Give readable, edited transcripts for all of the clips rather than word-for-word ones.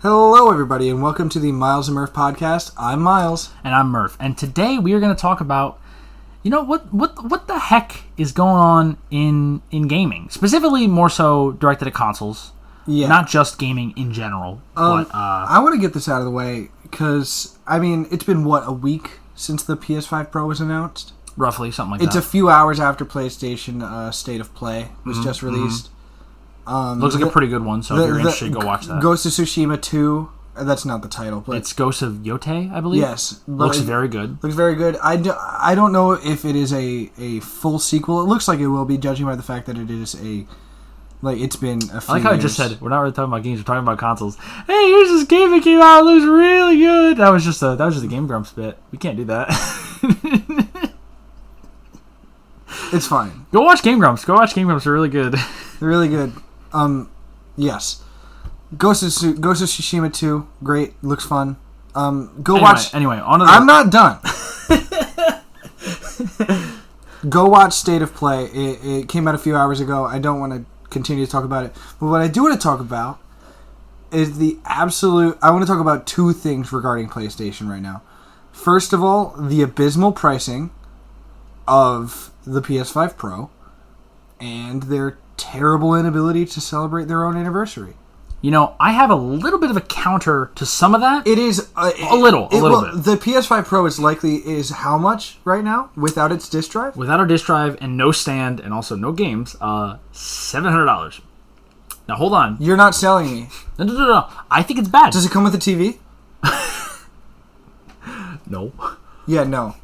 Hello, everybody, and welcome to the Myles and Murph podcast. I'm Myles. And I'm Murph. And today we are going to talk about, what the heck is going on in gaming? Specifically, more so directed at consoles. Yeah. Not just gaming in general. I want to get this out of the way because, it's been, a week since the PS5 Pro was announced? Roughly, something like that. It's a few hours after PlayStation State of Play was just released. Looks like a pretty good one, so if you're interested, go watch that. Ghost of Tsushima 2, that's not the title. But it's Ghost of Yotei, I believe? Yes. Looks very good. Looks very good. I don't know if it is a full sequel. It looks like it will be, judging by the fact that it is it's been a few I like how years. I just said, we're not really talking about games, we're talking about consoles. Hey, here's this game that came out, it looks really good. That was just a Game Grumps bit. We can't do that. It's fine. Go watch Game Grumps. They're really good. They're really good. Yes. Ghost of Tsushima 2, great, looks fun. Watch. Anyway, on to I'm not done. Go watch State of Play. It came out a few hours ago. I don't want to continue to talk about it, but what I do want to talk about is I want to talk about two things regarding PlayStation right now. First of all, the abysmal pricing of the PS5 Pro and their terrible inability to celebrate their own anniversary. I have a little bit of a counter to some of that. It is a little bit. The PS5 Pro is how much right now without its disc drive? Without a disc drive and no stand and also no games, $700. Now hold on. You're not selling me. No. I think it's bad. Does it come with a TV? No. Yeah, no.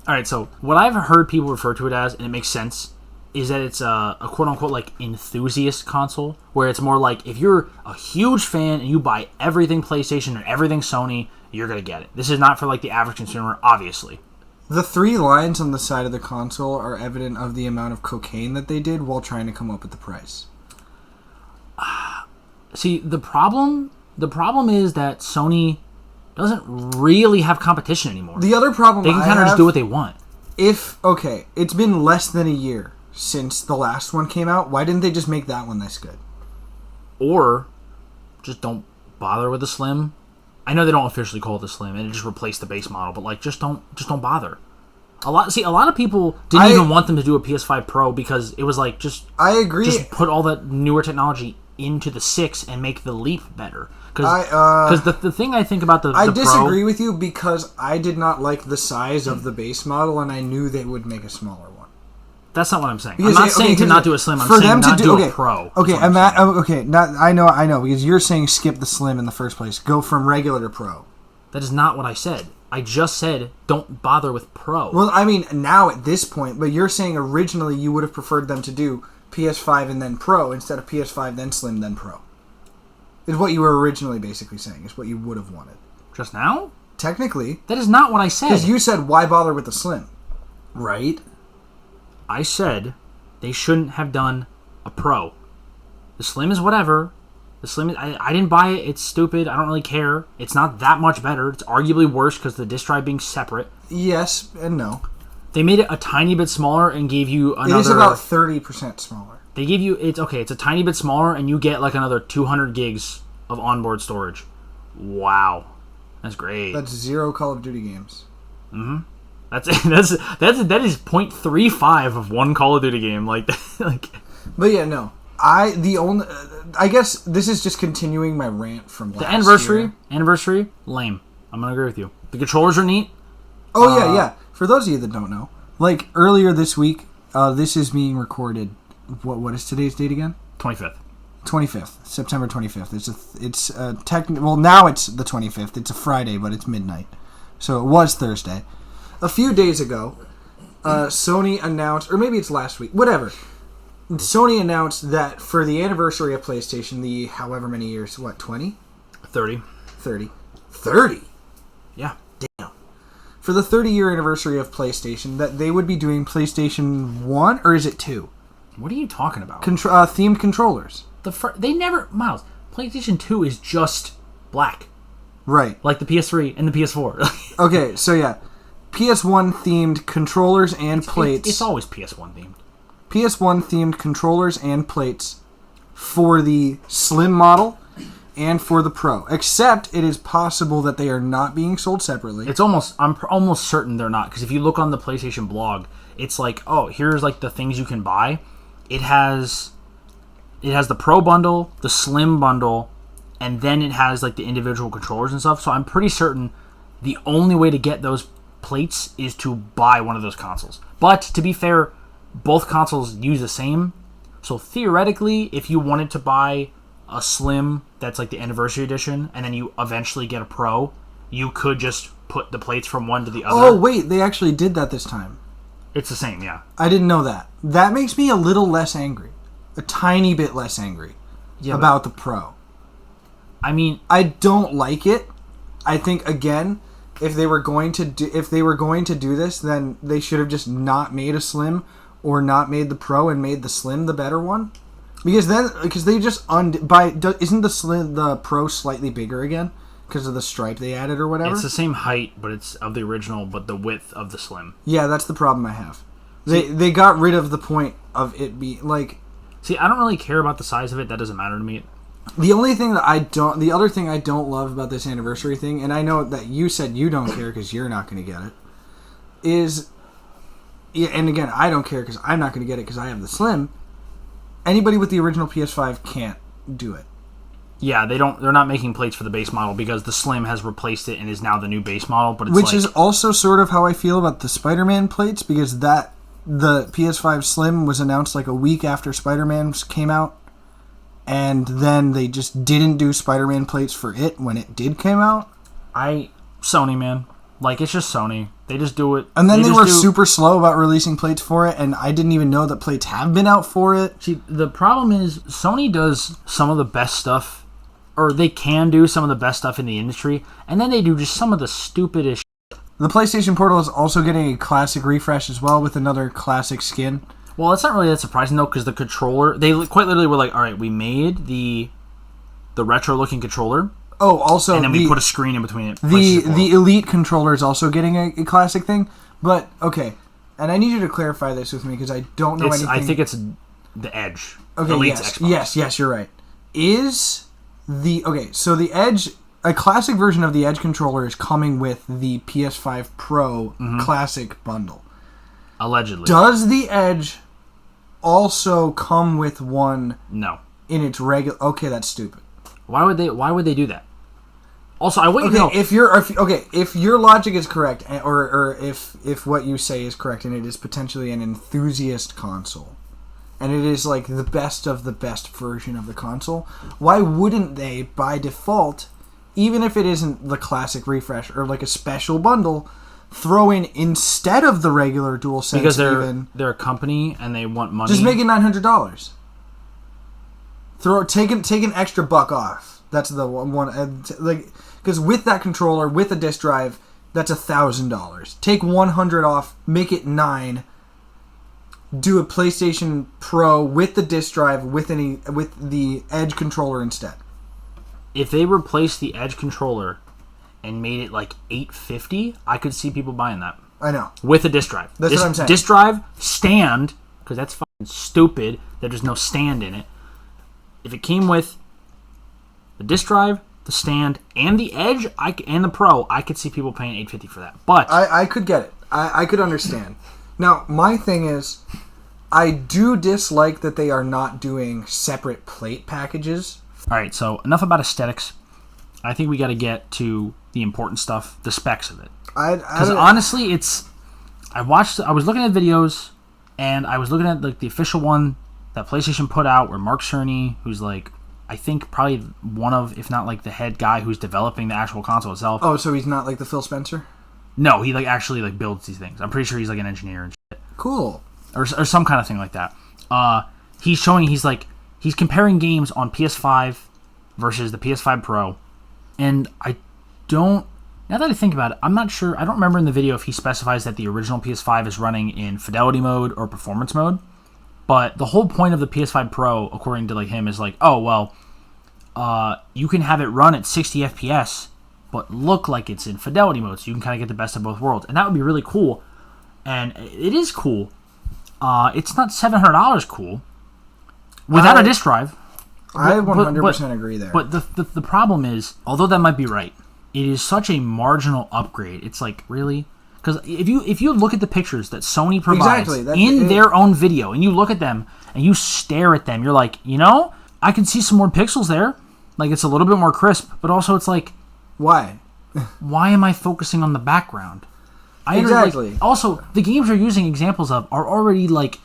All right, so what I've heard people refer to it as, and it makes sense, is that it's a quote-unquote enthusiast console, where it's more like if you're a huge fan and you buy everything PlayStation and everything Sony, you're going to get it. This is not for the average consumer, obviously. The 3 lines on the side of the console are evident of the amount of cocaine that they did while trying to come up with the price. See, the problem is that Sony doesn't really have competition anymore. The other problem they can kind of just do what they want. It's been less than a year since the last one came out. Why didn't they just make that one this good? Or just don't bother with the Slim. I know they don't officially call it the Slim, and it just replaced the base model, but just don't bother. A lot of people didn't even want them to do a PS5 Pro because it was I agree. Just put all that newer technology into the 6 and make the Leap better. Because the thing I think about the disagree with you because I did not like the size of the base model, and I knew they would make a smaller one. That's not what I'm saying. I'm not saying to not do a Slim. I'm saying not do a Pro. Okay, I know, because you're saying skip the Slim in the first place. Go from regular to Pro. That is not what I said. I just said don't bother with Pro. Well, now at this point, but you're saying originally you would have preferred them to do PS5 and then Pro instead of PS5 then Slim then Pro. Is what you were originally basically saying. Is what you would have wanted. Just now? Technically. That is not what I said. Because you said, why bother with the Slim? Right? I said they shouldn't have done a Pro. The Slim is whatever. The Slim, I didn't buy it. It's stupid. I don't really care. It's not that much better. It's arguably worse because the disc drive being separate. Yes and no. They made it a tiny bit smaller and gave you another... It is about 30% smaller. They give you... It's a tiny bit smaller and you get another 200 gigs of onboard storage. Wow. That's great. That's 0 Call of Duty games. Mm-hmm. That is 0.35 of one Call of Duty game. But yeah, no. I guess this is just continuing my rant from last year. Anniversary, lame. I'm gonna agree with you. The controllers are neat. Oh yeah. For those of you that don't know, earlier this week, this is being recorded. What is today's date again? 25th, September 25th. It's well, now it's the 25th. It's a Friday, but it's midnight, so it was Thursday. A few days ago, Sony announced, or maybe it's last week, whatever. Sony announced that for the anniversary of PlayStation, the however many years, 20? 30. 30? Yeah. Damn. For the 30-year anniversary of PlayStation, that they would be doing PlayStation 1, or is it 2? What are you talking about? Themed controllers. They never... Myles, PlayStation 2 is just black. Right. Like the PS3 and the PS4. Okay, so yeah. PS1 themed controllers and plates. It's always PS1 themed. PS1 themed controllers and plates for the Slim model, and for the Pro. Except it is possible that they are not being sold separately. I'm almost certain they're not, because if you look on the PlayStation blog, it's like, oh, here's like the things you can buy. It has the Pro bundle, the Slim bundle, and then it has like the individual controllers and stuff. So I'm pretty certain the only way to get those plates is to buy one of those consoles. But to be fair, both consoles use the same. So theoretically, if you wanted to buy a Slim that's like the Anniversary Edition, and then you eventually get a Pro, you could just put the plates from one to the other. Oh, wait, they actually did that this time. It's the same, yeah. I didn't know that. That makes me a little less angry. A tiny bit less angry about the Pro. I mean, I don't like it. I think, again, if they were going to do this, then they should have just not made a Slim or not made the Pro and made the Slim the better one. Because they just isn't the Pro slightly bigger again because of the stripe they added or whatever? It's the same height, but it's of the original, but the width of the Slim. Yeah, that's the problem I have. They got rid of the point of it being like. See, I don't really care about the size of it. That doesn't matter to me. The other thing I don't love about this anniversary thing, and I know that you said you don't care because you're not going to get it, is, yeah, and again, I don't care because I'm not going to get it because I have the Slim. Anybody with the original PS5 can't do it. Yeah, they're not making plates for the base model because the Slim has replaced it and is now the new base model. But which is also sort of how I feel about the Spider-Man plates, because the PS5 Slim was announced like a week after Spider-Man came out. And then they just didn't do Spider-Man plates for it when it did come out. Sony, man. Like, it's just Sony. They just do it. And then they were super slow about releasing plates for it, and I didn't even know that plates have been out for it. See, the problem is Sony does some of the best stuff, or they can do some of the best stuff in the industry, and then they do just some of the stupidest shit. The PlayStation Portal is also getting a classic refresh as well with another classic skin. Well, it's not really that surprising, though, because the controller... They quite literally were like, all right, we made the retro-looking controller. Oh, also... And then we put a screen in between it. The Elite controller is also getting a classic thing. But, okay, and I need you to clarify this with me, because I don't know anything... I think it's the Edge. Okay, Elite's Xbox. Yes, you're right. So the Edge... A classic version of the Edge controller is coming with the PS5 Pro Classic bundle. Allegedly. Does the Edge also come with one? No. In its regular. Okay, that's stupid. Why would they do that? Also, I want you to know if your logic is correct, or if what you say is correct, and it is potentially an enthusiast console, and it is like the best of the best version of the console, why wouldn't they by default, even if it isn't the classic refresh or like a special bundle, throw in instead of the regular DualSense? Because they're a company and they want money. Just make it $900. Take an extra $1 off. That's the one. Because with that controller, with a disc drive, that's $1,000. Take $100 off, make it $9. Do a PlayStation Pro with the disc drive with the Edge controller instead. If they replace the Edge controller and made it like $850, I could see people buying that. I know. With a disc drive. That's what I'm saying. Disc drive, stand, because that's fucking stupid that there's no stand in it. If it came with the disc drive, the stand, and the Edge, and the Pro, I could see people paying $850 for that. But I could get it. I could understand. Now, my thing is, I do dislike that they are not doing separate plate packages. Alright, so enough about aesthetics. I think we got to get to the important stuff, the specs of it. Because honestly, I was looking at videos, and I was looking at like the official one that PlayStation put out, where Mark Cerny, who's like, I think probably one of, if not like the head guy who's developing the actual console itself. Oh, so he's not like the Phil Spencer? No, he like actually like builds these things. I'm pretty sure he's like an engineer and shit. Cool. Or some kind of thing like that. He's comparing games on PS5 versus the PS5 Pro. And now that I think about it, I'm not sure. I don't remember in the video if he specifies that the original PS5 is running in fidelity mode or performance mode. But the whole point of the PS5 Pro, according to like him, is like, oh, well, you can have it run at 60 FPS, but look like it's in fidelity mode, so you can kind of get the best of both worlds. And that would be really cool. And it is cool. It's not $700 cool. Without a disc drive. I 100% agree there. But the problem is, although that might be right, it is such a marginal upgrade. It's like, really? Because if you look at the pictures that Sony provides their own video, and you look at them and you stare at them, you're like, I can see some more pixels there. Like, it's a little bit more crisp, but also it's like, why? Why am I focusing on the background? Exactly. Also, the games you're using examples of are already like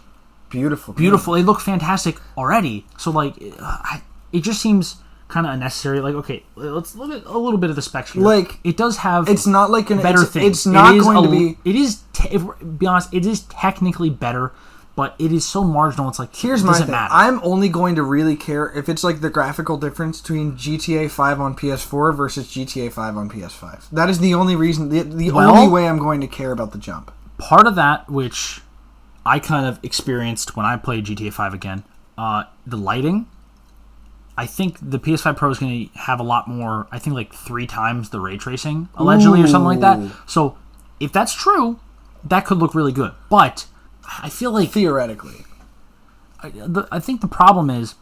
beautiful. They look fantastic already. So like, it just seems kind of unnecessary. Like, okay, let's look at a little bit of the specs here. Like, it does have. It's not like better things. It's not going to be. It is. Be honest, it is technically better, but it is so marginal. It's like, here's my thing. Matter. I'm only going to really care if it's like the graphical difference between GTA 5 on PS4 versus GTA 5 on PS5. That is the only reason. The only way I'm going to care about the jump. Part of that, which I kind of experienced when I played GTA 5 again, the lighting. I think the PS5 Pro is going to have a lot more. I think like 3 times the ray tracing, allegedly, or something like that. So if that's true, that could look really good. But I feel like theoretically, I think the problem is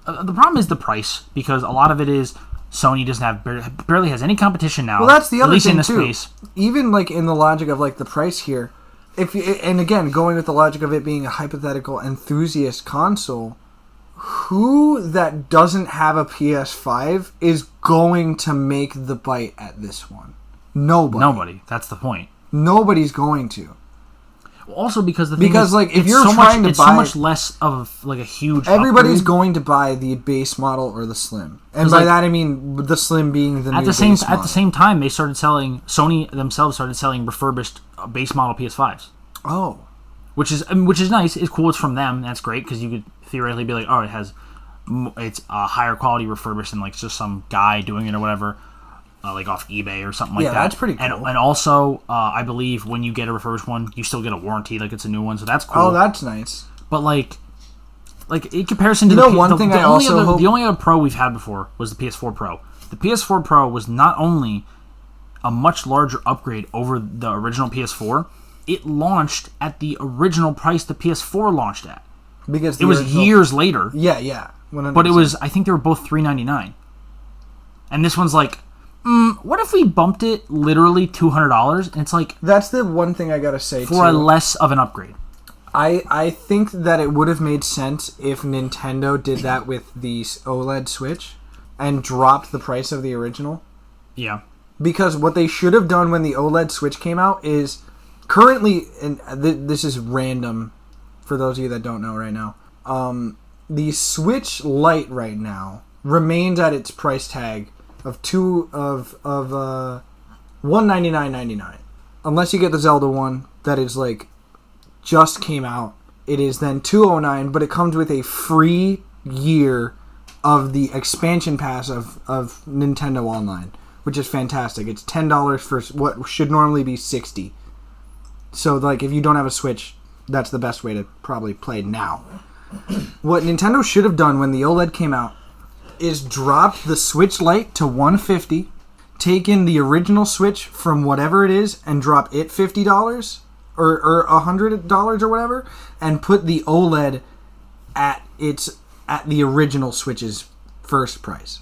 the price, because a lot of it is Sony doesn't have barely has any competition now. Well, that's the other at least thing in this too. space. Even like in the logic of like the price here, and again going with the logic of it being a hypothetical enthusiast console, who that doesn't have a PS5 is going to make the bite at this one? Nobody. That's the point. Nobody's going to. Also, because if you're trying to buy, it's so much less of like a huge. Everybody's upgrade. Going to buy the base model or the Slim, and by that I mean the Slim being the new base model. At the same time, Sony themselves started selling refurbished base model PS5s. Oh, which is nice. It's cool. It's from them. That's great, because you could theoretically be like, oh, it's a higher quality refurbished than like just some guy doing it or whatever. Like off eBay or something like that. Yeah, that's pretty cool. And also, I believe when you get a refurbished one, you still get a warranty, like it's a new one, so that's cool. Oh, that's nice. But like in comparison to the only other Pro we've had before was the PS4 Pro. The PS4 Pro was not only a much larger upgrade over the original PS4, it launched at the original price the PS4 launched at. Because it was years later. Yeah. 100%. But it was, I think they were both $399. And this one's like, what if we bumped it literally $200? And it's like, that's the one thing I gotta say for a less of an upgrade. I think that it would have made sense if Nintendo did that with the OLED Switch and dropped the price of the original. Yeah. Because what they should have done when the OLED Switch came out is currently, and this is random for those of you that don't know right now, the Switch Lite right now remains at its price tag of $199.99, unless you get the Zelda one that is like just came out. It is then $209, but it comes with a free year of the expansion pass of Nintendo Online, which is fantastic. It's $10 for what should normally be $60. So like if you don't have a Switch, that's the best way to probably play now. What Nintendo should have done when the OLED came out is dropped the Switch Lite to $150, taken the original Switch from whatever it is and drop it $50 or $100 or whatever, and put the OLED at the original Switch's first price,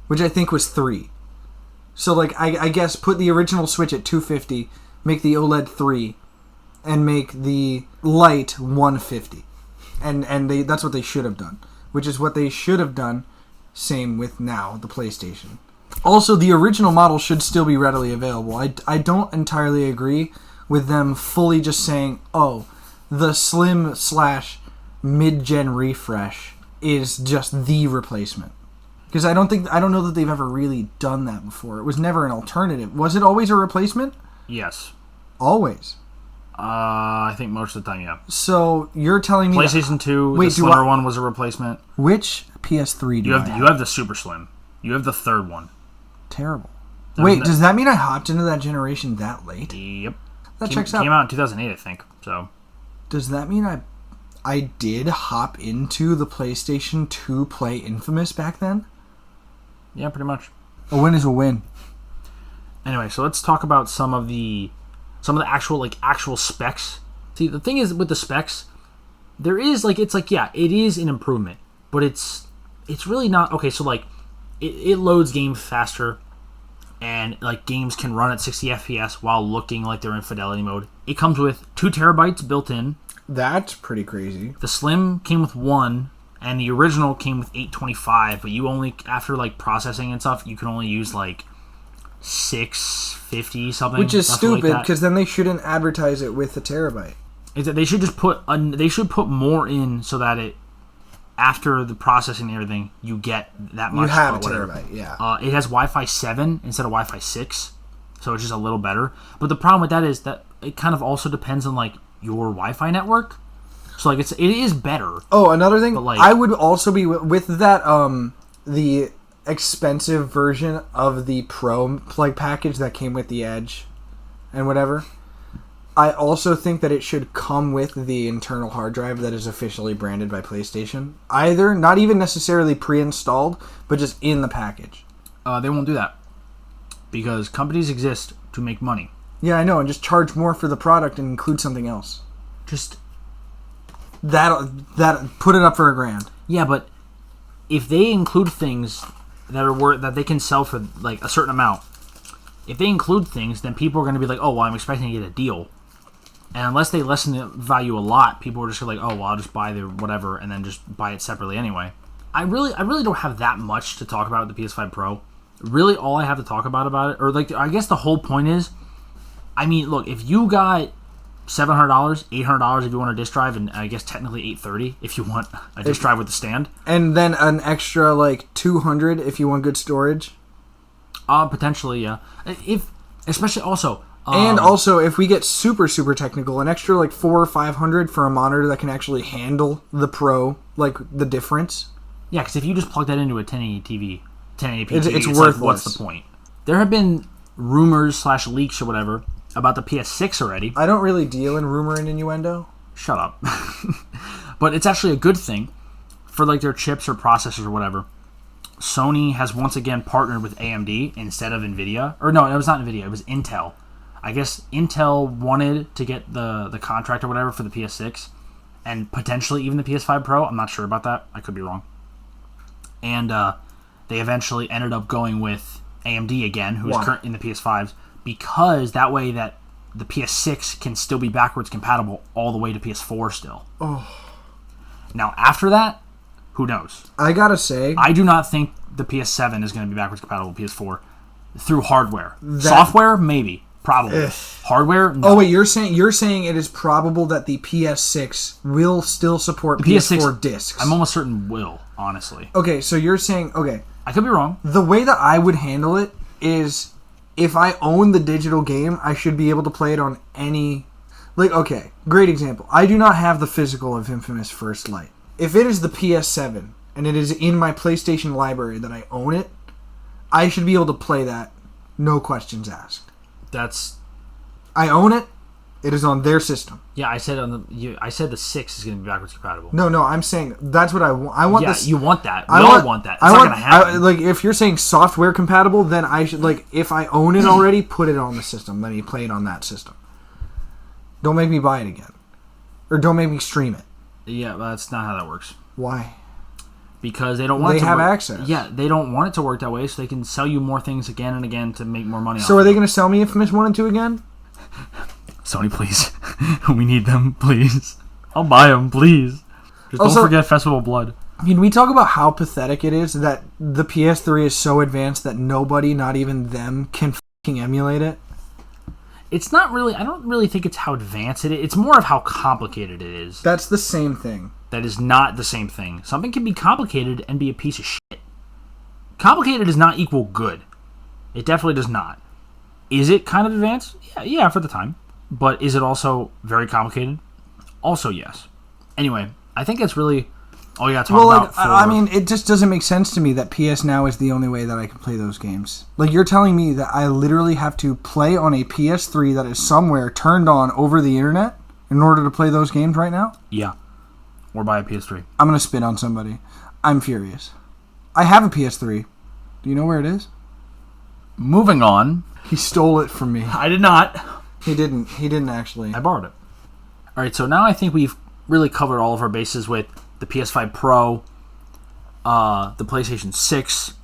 which I think was $3. So like I guess put the original Switch at $250, make the OLED $3, and make the Lite $150, and that's what they should have done, which is what they should have done. Same with now, the PlayStation. Also, the original model should still be readily available. I don't entirely agree with them fully just saying, oh, the Slim / mid-gen refresh is just the replacement. Because I don't know that they've ever really done that before. It was never an alternative. Was it always a replacement? Yes. Always. I think most of the time, yeah. So you're telling me PlayStation 2, the slimmer one was a replacement. Which PS3 do you have? You have the Super Slim. You have the third one. Terrible. Wait, does that mean I hopped into that generation that late? Yep. That checks out. Came out in 2008, I think. So. Does that mean I did hop into the PlayStation 2 play Infamous back then? Yeah, pretty much. A win is a win. Anyway, so let's talk about some of the actual specs. See, the thing is with the specs, there is it is an improvement, but it's it's really not okay. So like, it loads games faster, and like games can run at 60 FPS while looking like they're in fidelity mode. It comes with 2 terabytes built in. That's pretty crazy. The Slim came with 1, and the original came with 825. But you only, after like processing and stuff, you can only use like 650 something. Which is stupid like because then they shouldn't advertise it with a terabyte. Is that they should just put they should put more in so that it, after the processing and everything, you get that much. You have a terabyte, yeah. It has Wi-Fi 7 instead of Wi-Fi 6, so it's just a little better. But the problem with that is that it kind of also depends on like your Wi-Fi network. So like it is better. Oh, another thing, like, I would also be with that the expensive version of the Pro like package that came with the Edge and whatever. I also think that it should come with the internal hard drive that is officially branded by PlayStation. Either, not even necessarily pre-installed, but just in the package. They won't do that. Because companies exist to make money. Yeah, I know, and just charge more for the product and include something else. Just... That put it up for $1,000. Yeah, but if they include things that are worth, that they can sell for like a certain amount, if they include things, then people are going to be like, oh, well, I'm expecting to get a deal. And unless they lessen the value a lot, people are just like, oh, well, I'll just buy the whatever and then just buy it separately anyway. I really don't have that much to talk about with the PS5 Pro. Really, all I have to talk about it, or like, I guess the whole point is, I mean, look, if you got $700, $800 if you want a disk drive, and I guess technically $830 if you want a disk drive with a stand, and then an extra like $200 if you want good storage. Potentially, yeah. Especially also. And also, if we get super, super technical, an extra like $400 or $500 for a monitor that can actually handle the Pro, like the difference. Yeah, because if you just plug that into a 1080 TV, 1080p TV, it's worthless. like, what's the point? There have been rumors / leaks or whatever about the PS6 already. I don't really deal in rumor and innuendo. Shut up. But it's actually a good thing for like their chips or processors or whatever. Sony has once again partnered with AMD instead of NVIDIA. Or no, it was not NVIDIA, it was Intel. I guess Intel wanted to get the contract or whatever for the PS6 and potentially even the PS5 Pro. I'm not sure about that. I could be wrong. And they eventually ended up going with AMD again, who is current in the PS5s, because that way that the PS6 can still be backwards compatible all the way to PS4 still. Oh. Now, after that, who knows? I gotta say, I do not think the PS7 is going to be backwards compatible with PS4 through hardware. Software, maybe. Probably. Hardware, no. Oh wait, you're saying it is probable that the PS6 will still support PS4 discs. I'm almost certain will, honestly. Okay, so you're saying, okay. I could be wrong. The way that I would handle it is, if I own the digital game, I should be able to play it on any... Like, okay, great example. I do not have the physical of Infamous First Light. If it is the PS7, and it is in my PlayStation library that I own it, I should be able to play that, no questions asked. I own it. It is on their system. Yeah, I said I said the 6 is going to be backwards compatible. No, I'm saying that's what I want. I want this. You want that. We all want that. It's not going to happen. Like, if you're saying software compatible, then I should, like, if I own it already, put it on the system. Let me play it on that system. Don't make me buy it again, or don't make me stream it. Yeah, that's not how that works. Why? Because they don't want it to have work. access. Yeah, they don't want it to work that way, so they can sell you more things again and again to make more money. So are they going to sell me Infamous 1 and 2 again? Sony, please. We need them, please. I'll buy them, please. Just don't forget Festival of Blood. Can we talk about how pathetic it is that the PS3 is so advanced that nobody, not even them, can fucking emulate it? It's not really... I don't really think it's how advanced it is. It's more of how complicated it is. That's the same thing. That is not the same thing. Something can be complicated and be a piece of shit. Complicated does not equal good. It definitely does not. Is it kind of advanced? Yeah, for the time. But is it also very complicated? Also, yes. Anyway, I think that's really all you got to talk about. I mean, it just doesn't make sense to me that PS Now is the only way that I can play those games. Like, you're telling me that I literally have to play on a PS3 that is somewhere turned on over the internet in order to play those games right now? Yeah. Or buy a PS3. I'm going to spit on somebody. I'm furious. I have a PS3. Do you know where it is? Moving on. He stole it from me. I did not. He didn't actually. I borrowed it. Alright, so now I think we've really covered all of our bases with the PS5 Pro. the PlayStation 6.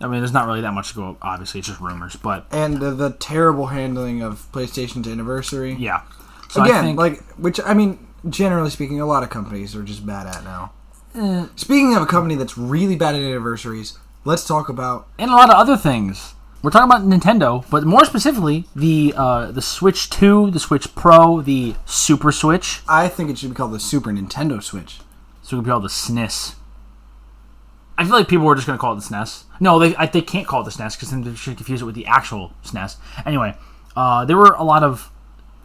I mean, there's not really that much to go. Obviously, it's just rumors, but and the terrible handling of PlayStation's anniversary. Yeah. So again, generally speaking, a lot of companies are just bad at now. Speaking of a company that's really bad at anniversaries, let's talk about and a lot of other things. We're talking about Nintendo, but more specifically, the Switch 2, the Switch Pro, the Super Switch. I think it should be called the Super Nintendo Switch. So it could be called the SNES. I feel like people were just going to call it the SNES. No, they can't call it the SNES because then they should confuse it with the actual SNES. Anyway, there were a lot of...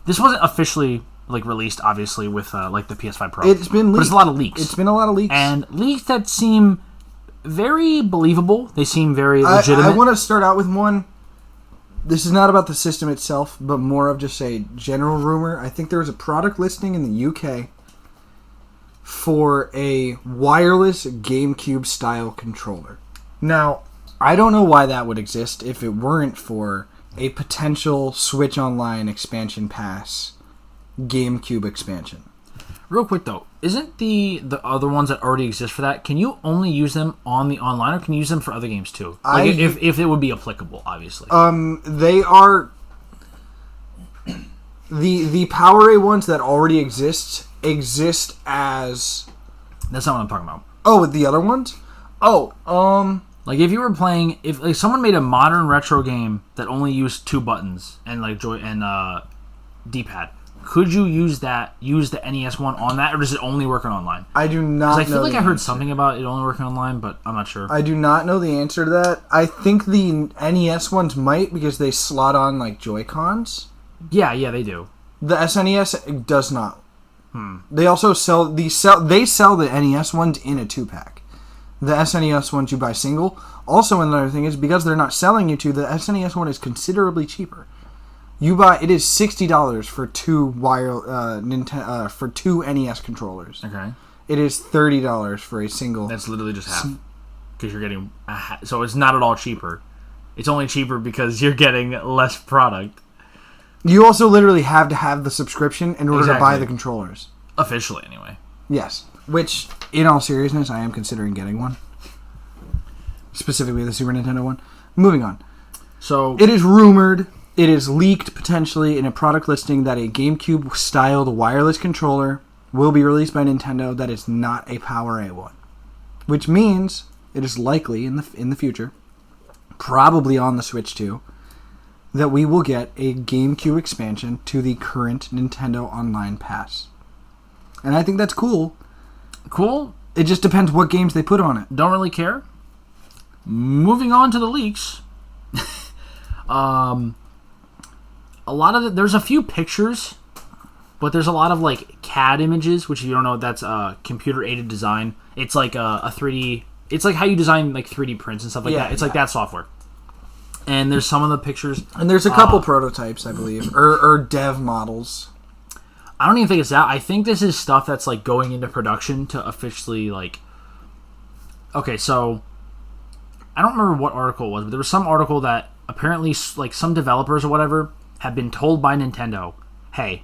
This wasn't officially released, obviously, with the PS5 Pro. It's been leaked. But it's a lot of leaks. It's been a lot of leaks. And leaks that seem very believable. They seem very legitimate. I want to start out with one. This is not about the system itself, but more of just a general rumor. I think there was a product listing in the UK for a wireless GameCube-style controller. Now, I don't know why that would exist if it weren't for a potential Switch Online expansion pass GameCube expansion. Real quick, though, isn't the other ones that already exist for that, can you only use them on the online, or can you use them for other games, too? If it would be applicable, obviously. They are... The PowerA ones that already exist as... That's not what I'm talking about. Oh, with the other ones? If you were playing... If someone made a modern retro game that only used 2 buttons and D-pad, could you use the NES one on that, or does it only work on online? I do not know. Because I feel like I heard something about it only working online, but I'm not sure. I do not know the answer to that. I think the NES ones might, because they slot on Joy-Cons. Yeah, they do. The SNES does not. They also sell the NES ones in a 2-pack. The SNES ones you buy single. Also, another thing is, because they're not selling you two, the SNES one is considerably cheaper. It is $60 for two NES controllers. Okay. It is $30 for a single. That's literally just half, because you're getting so it's not at all cheaper. It's only cheaper because you're getting less product. You also literally have to have the subscription in order to buy the controllers. Officially, anyway. Yes. Which, in all seriousness, I am considering getting one. Specifically the Super Nintendo one. Moving on. So it is rumored, it is leaked potentially in a product listing that a GameCube-styled wireless controller will be released by Nintendo that is not a PowerA one. Which means it is likely in the future, probably on the Switch 2, that we will get a GameCube expansion to the current Nintendo Online Pass. And I think that's cool. Cool. It just depends what games they put on it. Don't really care. Moving on to the leaks. A lot of there's a few pictures, but there's a lot of CAD images, which if you don't know, that's computer-aided design. It's like a 3D... It's like how you design 3D prints and stuff like that. It's like that software. And there's some of the pictures. And there's a couple prototypes, I believe, or dev models. I don't even think it's that. I think this is stuff that's going into production to officially Okay, so I don't remember what article it was, but there was some article that apparently some developers or whatever have been told by Nintendo, "Hey,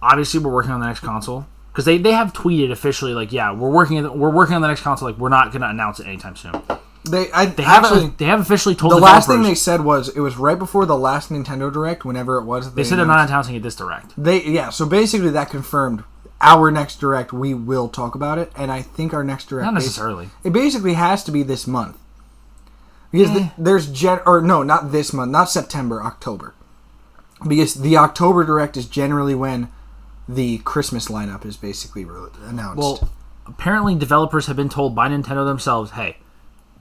obviously we're working on the next console." Because they have tweeted officially we're working on the next console. We're not going to announce it anytime soon. They have officially told the last thing they said was it was right before the last Nintendo Direct, whenever it was. They said they're not announcing it this Direct. So basically that confirmed our next Direct. We will talk about it, and I think our next Direct not necessarily. It basically has to be this month because not this month, not September, October, because the October Direct is generally when the Christmas lineup is basically announced. Well, apparently developers have been told by Nintendo themselves, "Hey,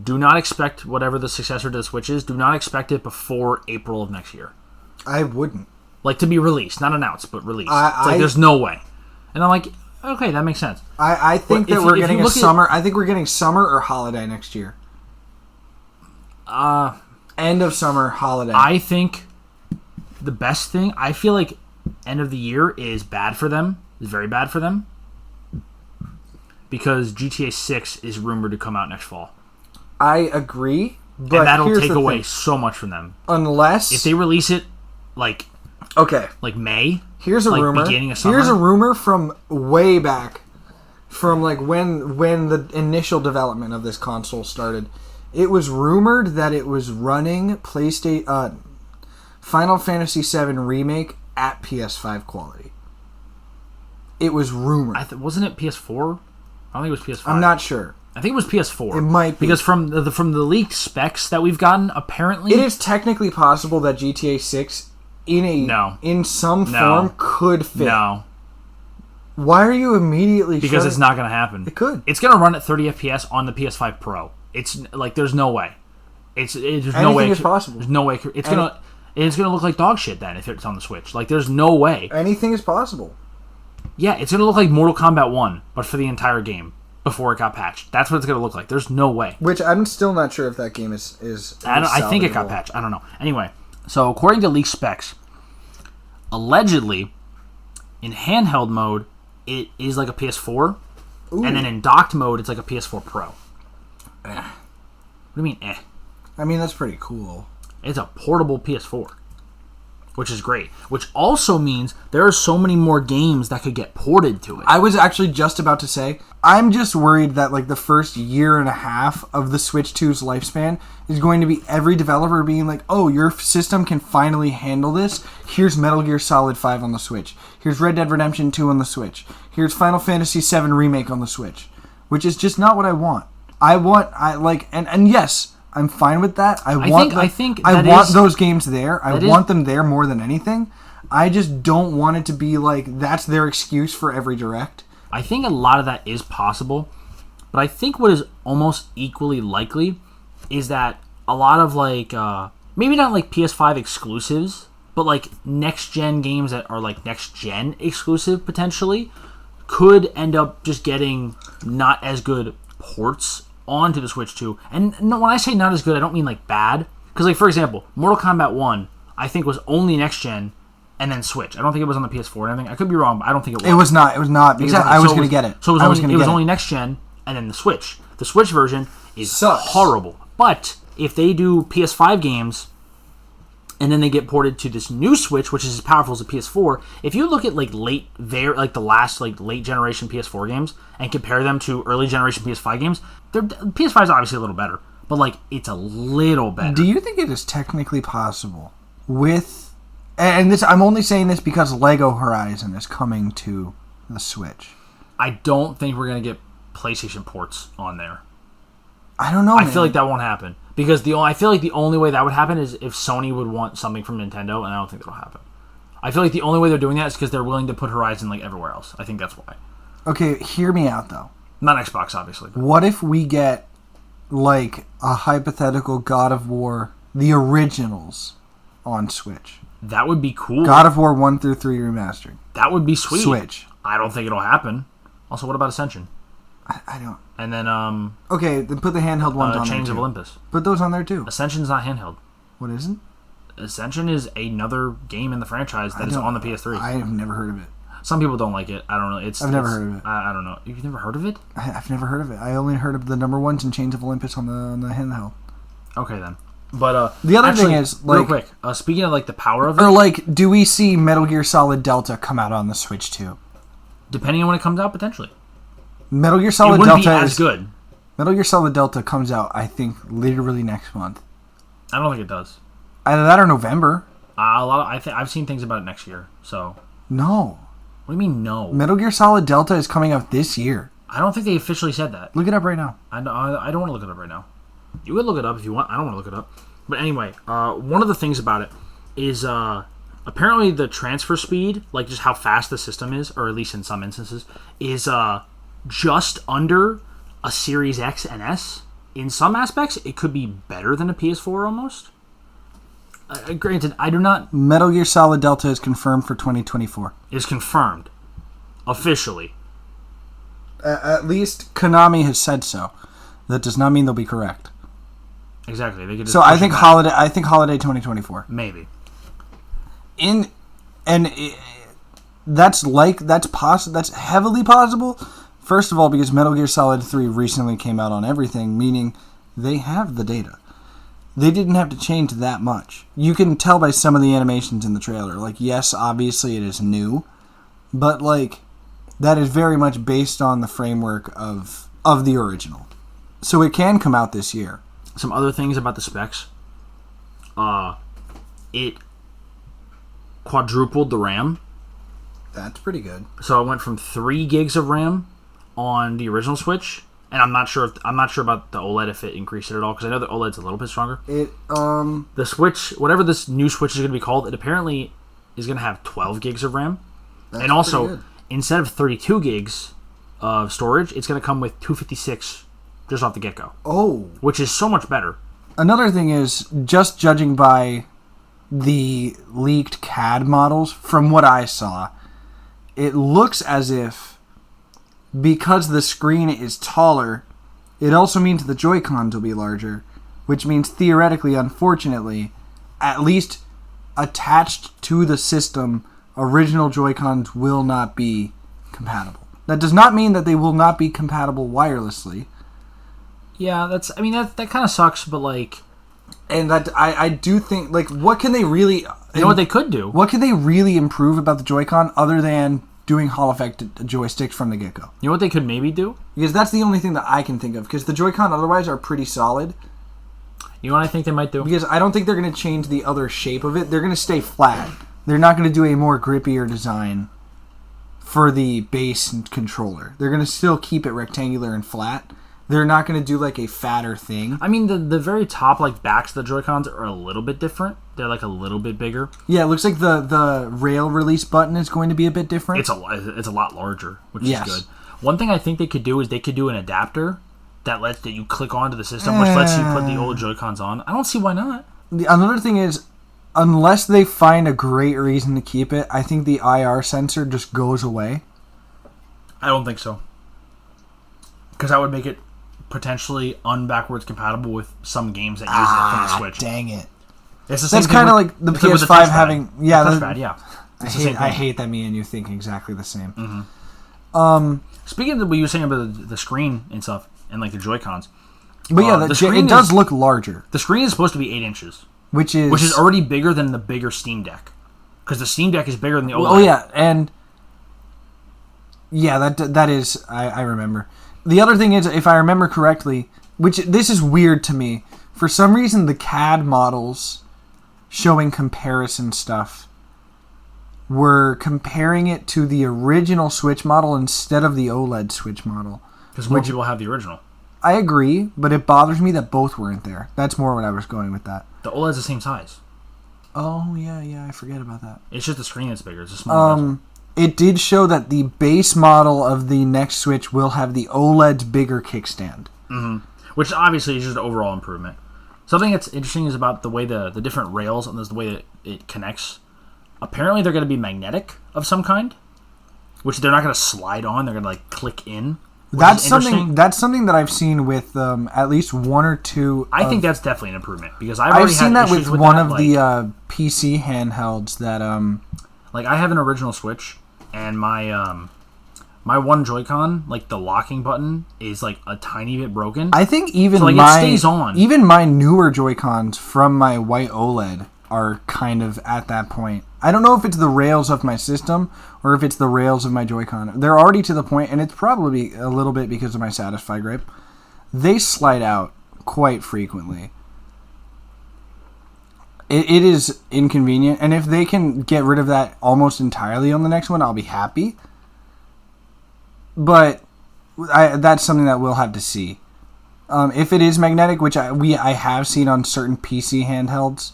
do not expect whatever the successor to the Switch is. Do not expect it before April of next year." I wouldn't. To be released, not announced, but released. There's no way. And I'm okay, that makes sense. I think that we're getting a summer. I think we're getting summer or holiday next year. End of summer, holiday. I think the best thing. I feel like end of the year is bad for them. Is very bad for them because GTA 6 is rumored to come out next fall. I agree, but and that'll take away so much from them. Unless if they release it May. Here's a rumor. Beginning of summer. Here's a rumor from way back from like when the initial development of this console started, it was rumored that it was running Final Fantasy VII Remake at PS5 quality. It was rumored. Wasn't it PS4? I don't think it was PS5. I'm not sure. I think it was PS4. It might be. Because from the leaked specs that we've gotten, apparently... It is technically possible that GTA 6 in some form could fit. No. Why are you immediately Because it's not going to happen. It could. It's going to run at 30 FPS on the PS5 Pro. It's like, there's no way. There's Anything no way. is possible. There's no way. It's going to look like dog shit then if it's on the Switch. Like, there's no way. Anything is possible. Yeah, it's going to look like Mortal Kombat 1, but for the entire game before it got patched. That's what it's going to look like. There's no way. Which I'm still not sure if that game is I think it got patched. I don't know. Anyway, so according to leaked specs, allegedly, in handheld mode, it is like a PS4, and then in docked mode, it's like a PS4 Pro. What do you mean, eh? I mean, that's pretty cool. It's a portable PS4, which is great. Which also means there are so many more games that could get ported to it. I was actually just about to say, I'm just worried that like the first year and a half of the Switch 2's lifespan is going to be every developer being like, oh, your system can finally handle this. Here's Metal Gear Solid 5 on the Switch. Here's Red Dead Redemption 2 on the Switch. Here's Final Fantasy VII Remake on the Switch. Which is just not what I want. And yes, I'm fine with that. I want those games there. I want them there more than anything. I just don't want it to be like that's their excuse for every direct. I think a lot of that is possible, but I think what is almost equally likely is that a lot of like maybe not like PS5 exclusives, but like next gen games that are like next gen exclusive potentially could end up just getting not as good ports onto the Switch 2. And no, when I say not as good, I don't mean like bad. Because like for example, Mortal Kombat 1 I think was only next gen and then Switch. I don't think it was on the PS4 or anything. I could be wrong, but I don't think it was. It was not because exactly. I was going to get it. So it was only next gen and then the Switch. The Switch version is horrible. But if they do PS5 games and then they get ported to this new Switch, which is as powerful as a PS4, if you look at like the last like late generation PS4 games and compare them to early generation PS5 games, PS5 is obviously a little better, but like it's a little better. Do you think it is technically possible and this I'm only saying this because Lego Horizon is coming to the Switch. I don't think we're going to get PlayStation ports on there. I don't know, I feel like that won't happen. Because I feel like the only way that would happen is if Sony would want something from Nintendo, and I don't think that'll happen. I feel like the only way they're doing that is because they're willing to put Horizon like everywhere else. I think that's why. Okay, hear me out though. Not Xbox, obviously. But. What if we get like a hypothetical God of War, the originals, on Switch? That would be cool. God of War 1 through 3 remastered. That would be sweet. Switch. I don't think it'll happen. Also, what about Ascension? I don't. And then, okay, then put the handheld ones on there, Chains too. of Olympus. Put those on there, too. Ascension's not handheld. What isn't? Ascension is another game in the franchise that is on the PS3. I have never heard of it. Some people don't like it. I don't know. I've never heard of it. I don't know. You've never heard of it? I've never heard of it. I only heard of the number ones in Chains of Olympus on the handheld. Okay, then. But the other thing is, like, real quick, speaking of like the power of it, or like, do we see Metal Gear Solid Delta come out on the Switch too? Depending on when it comes out, potentially. Metal Gear Solid it wouldn't Delta be as good. Metal Gear Solid Delta comes out, I think, literally next month. I don't think it does. Either that or November. I've seen things about it next year. So no. What do you mean no? Metal Gear Solid Delta is coming out this year. I don't think they officially said that. Look it up right now. I don't want to look it up right now. You could look it up if you want. I don't want to look it up. But anyway, one of the things about it is apparently the transfer speed, like just how fast the system is, or at least in some instances, is just under a Series X and S. In some aspects, it could be better than a PS4 almost. Granted, I do not... Metal Gear Solid Delta is confirmed for 2024. Is confirmed. Officially. At least Konami has said so. That does not mean they'll be correct. Exactly. They could just so I think holiday 2024. Maybe. That's heavily possible. First of all, because Metal Gear Solid 3 recently came out on everything, meaning they have the data. They didn't have to change that much. You can tell by some of the animations in the trailer. Like, yes, obviously it is new, but like that is very much based on the framework of the original. So it can come out this year. Some other things about the specs. It quadrupled the RAM. That's pretty good. So it went from 3 gigs of RAM on the original Switch, and I'm not sure about the OLED if it increased it at all, because I know the OLED's a little bit stronger. The Switch, whatever this new Switch is going to be called, it apparently is going to have 12 gigs of RAM. That's and also, good. Instead of 32 gigs of storage, it's going to come with 256 just off the get-go. Oh. Which is so much better. Another thing is, just judging by the leaked CAD models, from what I saw, it looks as if, because the screen is taller, it also means the Joy-Cons will be larger, which means theoretically, unfortunately, at least attached to the system, original Joy-Cons will not be compatible. That does not mean that they will not be compatible wirelessly. Yeah, that kind of sucks, but like... And that I do think, like, what can they really... You know what they could do? What can they really improve about the Joy-Con other than doing Hall Effect joysticks from the get-go? You know what they could maybe do? Because that's the only thing that I can think of. Because the Joy-Con otherwise are pretty solid. You know what I think they might do? Because I don't think they're going to change the other shape of it. They're going to stay flat. They're not going to do a more grippier design for the base controller. They're going to still keep it rectangular and flat. They're not going to do like a fatter thing. I mean, the very top like backs of the Joy-Cons are a little bit different. They're like a little bit bigger. Yeah, it looks like the rail release button is going to be a bit different. It's a lot larger, which is good. One thing I think they could do is they could do an adapter that you click onto the system, which lets you put the old Joy-Cons on. I don't see why not. Another thing is, unless they find a great reason to keep it, I think the IR sensor just goes away. I don't think so. Because that would make it potentially unbackwards compatible with some games that use it from the Switch. Dang it. It's the same. That's kind of like the PS5 having... Yeah, the touchpad, yeah. I hate that me and you think exactly the same. Mm-hmm. Speaking of what you were saying about the screen and stuff, and like the Joy-Cons... But yeah, it does look larger. The screen is supposed to be 8 inches. Which is already bigger than the bigger Steam Deck. Because the Steam Deck is bigger than the OLED. Oh yeah, and... Yeah, that is... I remember. The other thing is, if I remember correctly, which this is weird to me, for some reason the CAD models showing comparison stuff were comparing it to the original Switch model instead of the OLED Switch model. Because more people have the original. I agree, but it bothers me that both weren't there. That's more what I was going with that. The OLED's the same size. Oh, yeah, I forget about that. It's just the screen that's bigger. It's a smaller It did show that the base model of the next Switch will have the OLED's bigger kickstand. Mm-hmm. Which obviously is just an overall improvement. Something that's interesting is about the way the different rails and the way that it connects. Apparently they're going to be magnetic of some kind, which they're not going to slide on. They're going to like click in. That's something that I've seen with at least one or two. I think that's definitely an improvement because I've seen that with one of the PC handhelds that like I have an original Switch and my my one Joy-Con, like the locking button is like a tiny bit broken. I think even it stays on. Even my newer Joy-Cons from my white OLED are kind of at that point. I don't know if it's the rails of my system or if it's the rails of my Joy-Con. They're already to the point, and it's probably a little bit because of my Satisfy grip. They slide out quite frequently. It is inconvenient, and if they can get rid of that almost entirely on the next one, I'll be happy. But that's something that we'll have to see. If it is magnetic, which I have seen on certain PC handhelds,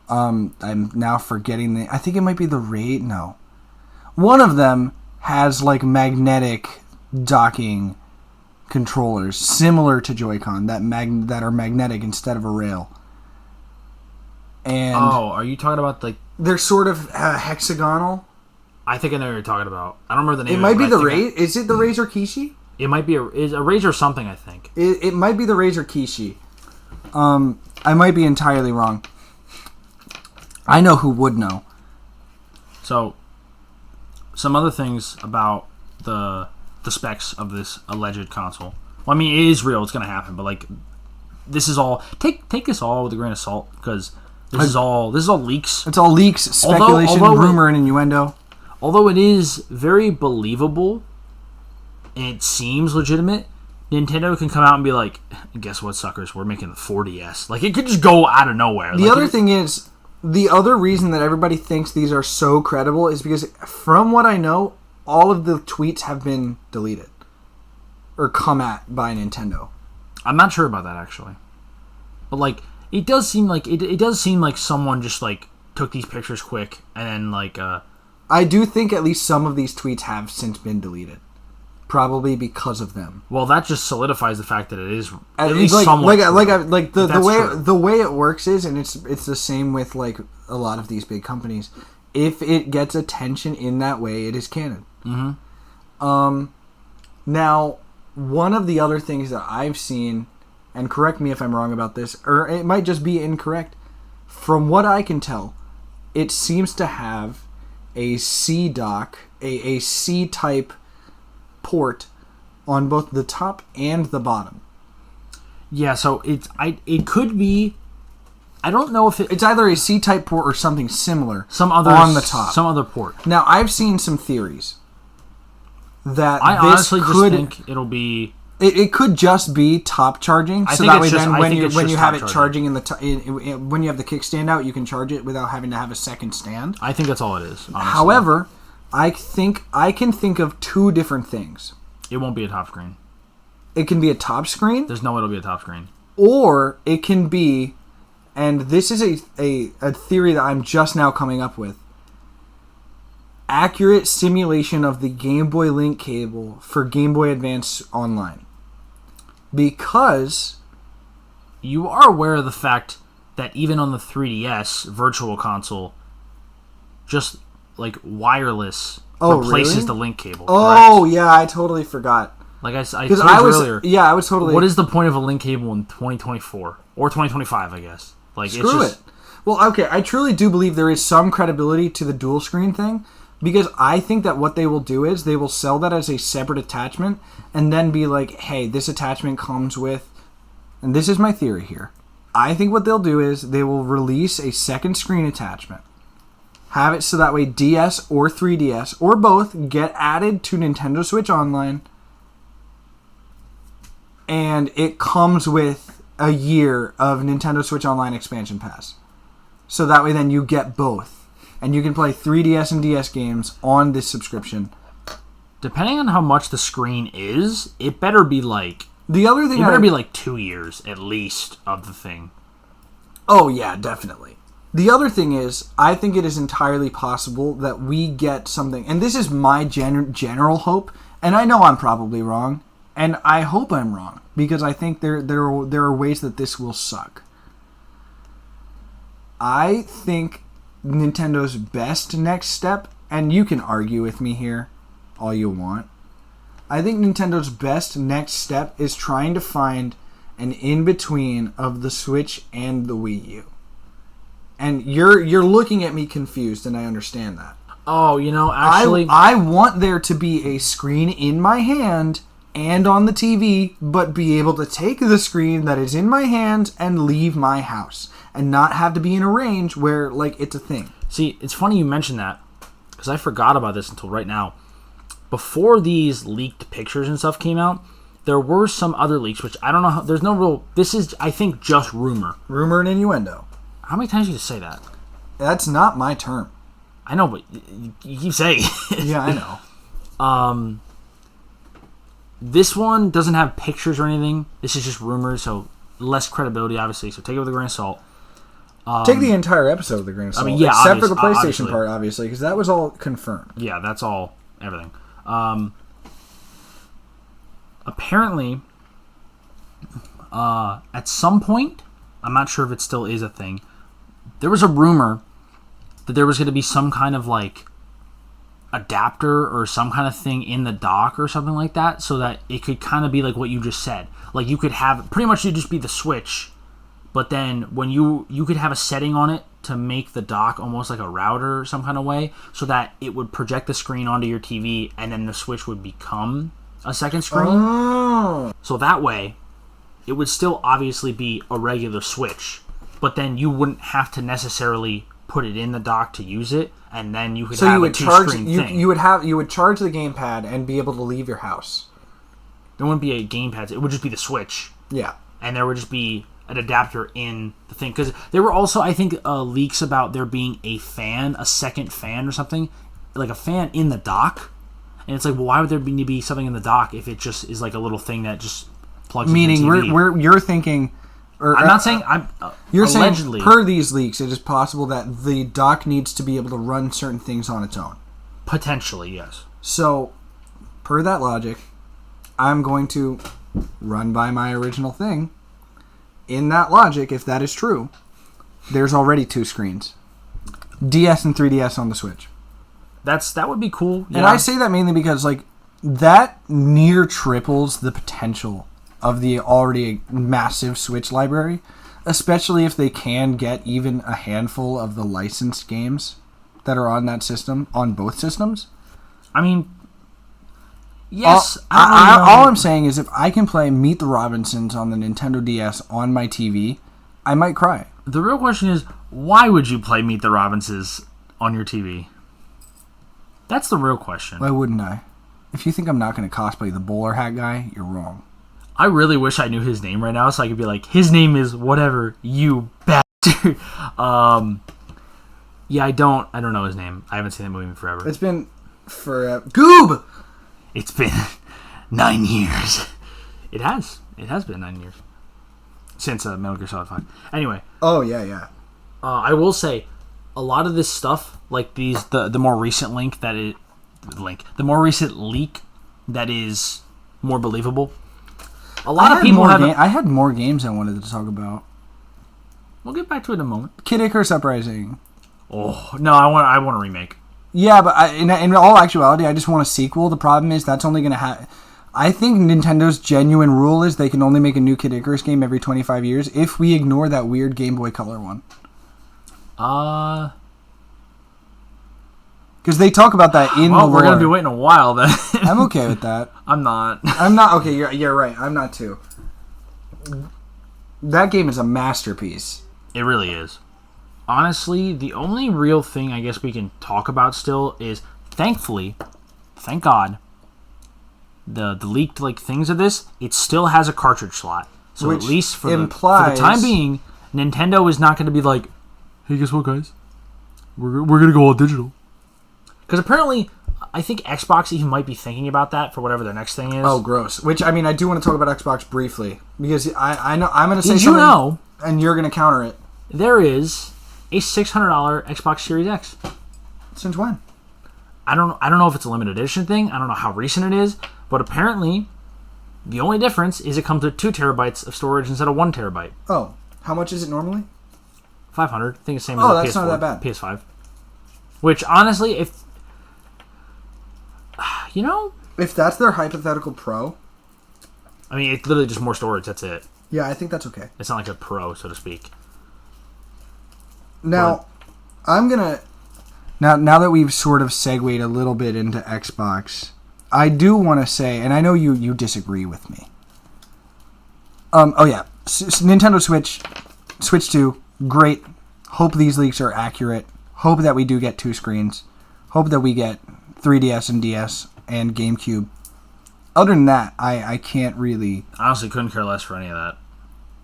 I'm now forgetting I think it might be the Raid. No, one of them has like magnetic docking controllers similar to Joy-Con that are magnetic instead of a rail. And are you talking about like they're sort of hexagonal? I think I know what you're talking about. I don't remember the name. It might be the Razer. Is it the Razer Kishi? It might be a Razer something. I think it might be the Razer Kishi. I might be entirely wrong. I know who would know. So, some other things about the specs of this alleged console. Well, I mean, it is real. It's going to happen. But like, this is all take this all with a grain of salt because this is all leaks. It's all leaks, speculation, rumor, and innuendo. although it is very believable and it seems legitimate, Nintendo can come out and be like, guess what, suckers, we're making the 4DS. Like, it could just go out of nowhere. The other thing is, the other reason that everybody thinks these are so credible is because, from what I know, all of the tweets have been deleted or come at by Nintendo. I'm not sure about that, actually. But, like, it does seem like someone just, like, took these pictures quick and then, like, I do think at least some of these tweets have since been deleted. Probably because of them. Well, that just solidifies the fact that it is at least like, somewhat the way it works is, and it's the same with like a lot of these big companies. If it gets attention in that way, it is canon. Mm-hmm. Now, one of the other things that I've seen, and correct me if I'm wrong about this, or it might just be incorrect. From what I can tell, it seems to have a C dock, a C type port on both the top and the bottom. Yeah, so it could be. I don't know if it's either a C type port or something similar. On the top, some other port. Now, I've seen some theories that I honestly just think it'll be. It could just be top charging, so that way then when you have it charging in the when you have the kickstand out, you can charge it without having to have a second stand. I think that's all it is. Honestly. However, I can think of two different things. It won't be a top screen. It can be a top screen. There's no way it'll be a top screen. Or it can be, and this is a theory that I'm just now coming up with, accurate simulation of the Game Boy Link cable for Game Boy Advance Online. Because you are aware of the fact that even on the 3DS Virtual Console, just like wireless replaces the link cable. Oh, correct? Yeah, I totally forgot. Like I told you earlier. Yeah, I was totally. What is the point of a link cable in 2024 or 2025? I guess. Like screw it. Well, okay, I truly do believe there is some credibility to the dual screen thing, because I think that what they will do is they will sell that as a separate attachment and then be like, hey, this attachment comes with, and this is my theory here. I think what they'll do is they will release a second screen attachment. Have it so that way DS or 3DS or both get added to Nintendo Switch Online, and it comes with a year of Nintendo Switch Online expansion pass. So that way then you get both, and you can play 3DS and DS games on this subscription. Depending on how much the screen is, it better be like the other thing. It better be like 2 years at least of the thing. Oh yeah, definitely. The other thing is, I think it is entirely possible that we get something, and this is my general hope, and I know I'm probably wrong, and I hope I'm wrong, because I think there are ways that this will suck. I think Nintendo's best next step, and you can argue with me here all you want, I think Nintendo's best next step is trying to find an in-between of the Switch and the Wii U. And you're looking at me confused, and I understand that. Oh, actually... I want there to be a screen in my hand and on the TV, but be able to take the screen that is in my hand and leave my house. And not have to be in a range where, like, it's a thing. See, it's funny you mentioned that, because I forgot about this until right now. Before these leaked pictures and stuff came out, there were some other leaks, which I don't know, there's no real... This is, I think, just rumor. Rumor and innuendo. How many times do you say that? That's not my term. I know, but you keep saying it. Yeah, I know. This one doesn't have pictures or anything. This is just rumors, so less credibility, obviously. So take it with a grain of salt. Take the entire episode with a grain of salt. I mean, yeah, except for the PlayStation part, obviously, because that was all confirmed. Yeah, that's all, everything. Apparently, at some point, I'm not sure if it still is a thing, there was a rumor that there was going to be some kind of, like, adapter or some kind of thing in the dock or something like that, so that it could kind of be like what you just said. Like, you could have, pretty much it'd just be the Switch, but then when you could have a setting on it to make the dock almost like a router or some kind of way, so that it would project the screen onto your TV, and then the Switch would become a second screen. Oh. So that way, it would still obviously be a regular Switch, but then you wouldn't have to necessarily put it in the dock to use it, and then you could So have you a would charge two-screen thing. you would charge the gamepad and be able to leave your house. There wouldn't be a gamepad. It would just be the Switch. Yeah. And there would just be an adapter in the thing. Because there were also, I think, leaks about there being a second fan or something, like a fan in the dock. And it's like, well, why would there need to be something in the dock if it just is like a little thing that just plugs Meaning, into the TV? you're thinking... Or, I'm not saying... You're allegedly, saying, per these leaks, it is possible that the dock needs to be able to run certain things on its own. potentially, yes. So, per that logic, I'm going to run by my original thing. In that logic, if that is true, there's already 2 screens. DS and 3DS on the Switch. That would be cool. Yeah. And I say that mainly because, like, that near triples the potential of the already massive Switch library, especially if they can get even a handful of the licensed games that are on that system, on both systems. I mean, yes. All I'm saying is if I can play Meet the Robinsons on the Nintendo DS on my TV, I might cry. The real question is, why would you play Meet the Robinsons on your TV? That's the real question. Why wouldn't I? If you think I'm not going to cosplay the bowler hat guy, you're wrong. I really wish I knew his name right now so I could be like, his name is whatever, you bastard. Yeah, I don't know his name. I haven't seen that movie in forever. It's been forever. Goob! It's been 9 years. It has been 9 years. Since Metal Gear Solid 5. Anyway. Oh, yeah. I will say, a lot of this stuff, like the more recent the more recent leak that is more believable. A lot of people have. I had more games I wanted to talk about. We'll get back to it in a moment. Kid Icarus Uprising. Oh no, I want a remake. Yeah, but in all actuality, I just want a sequel. The problem is that's only going to have. I think Nintendo's genuine rule is they can only make a new Kid Icarus game every 25 years if we ignore that weird Game Boy Color one. Because they talk about that in the lore. We're going to be waiting a while then. I'm okay with that. I'm not. Okay, you're right. I'm not too. That game is a masterpiece. It really is. Honestly, the only real thing I guess we can talk about still is, thank God, the leaked things of this, it still has a cartridge slot. So which at least for the time being, Nintendo is not going to be like, hey, guess what, guys? We're going to go all digital. Because apparently, I think Xbox even might be thinking about that for whatever their next thing is. Oh, gross. Which, I mean, I do want to talk about Xbox briefly. Because I know I'm going to say something. Did you know? And you're going to counter it. There is a $600 Xbox Series X. Since when? I don't know if it's a limited edition thing. I don't know how recent it is. But apparently, the only difference is it comes with 2 terabytes of storage instead of 1 terabyte. Oh. How much is it normally? $500. I think it's the same as the PS4. That's not that bad. PS5. Which, honestly, if that's their hypothetical pro. I mean, it's literally just more storage. That's it. Yeah, I think that's okay. It's not like a pro, so to speak. Now, I'm gonna. Now that we've sort of segued a little bit into Xbox, I do want to say, and I know you disagree with me. Nintendo Switch 2, great. Hope these leaks are accurate. Hope that we do get 2 screens. Hope that we get 3DS and DS and GameCube. Other than that, I can't really... I honestly couldn't care less for any of that.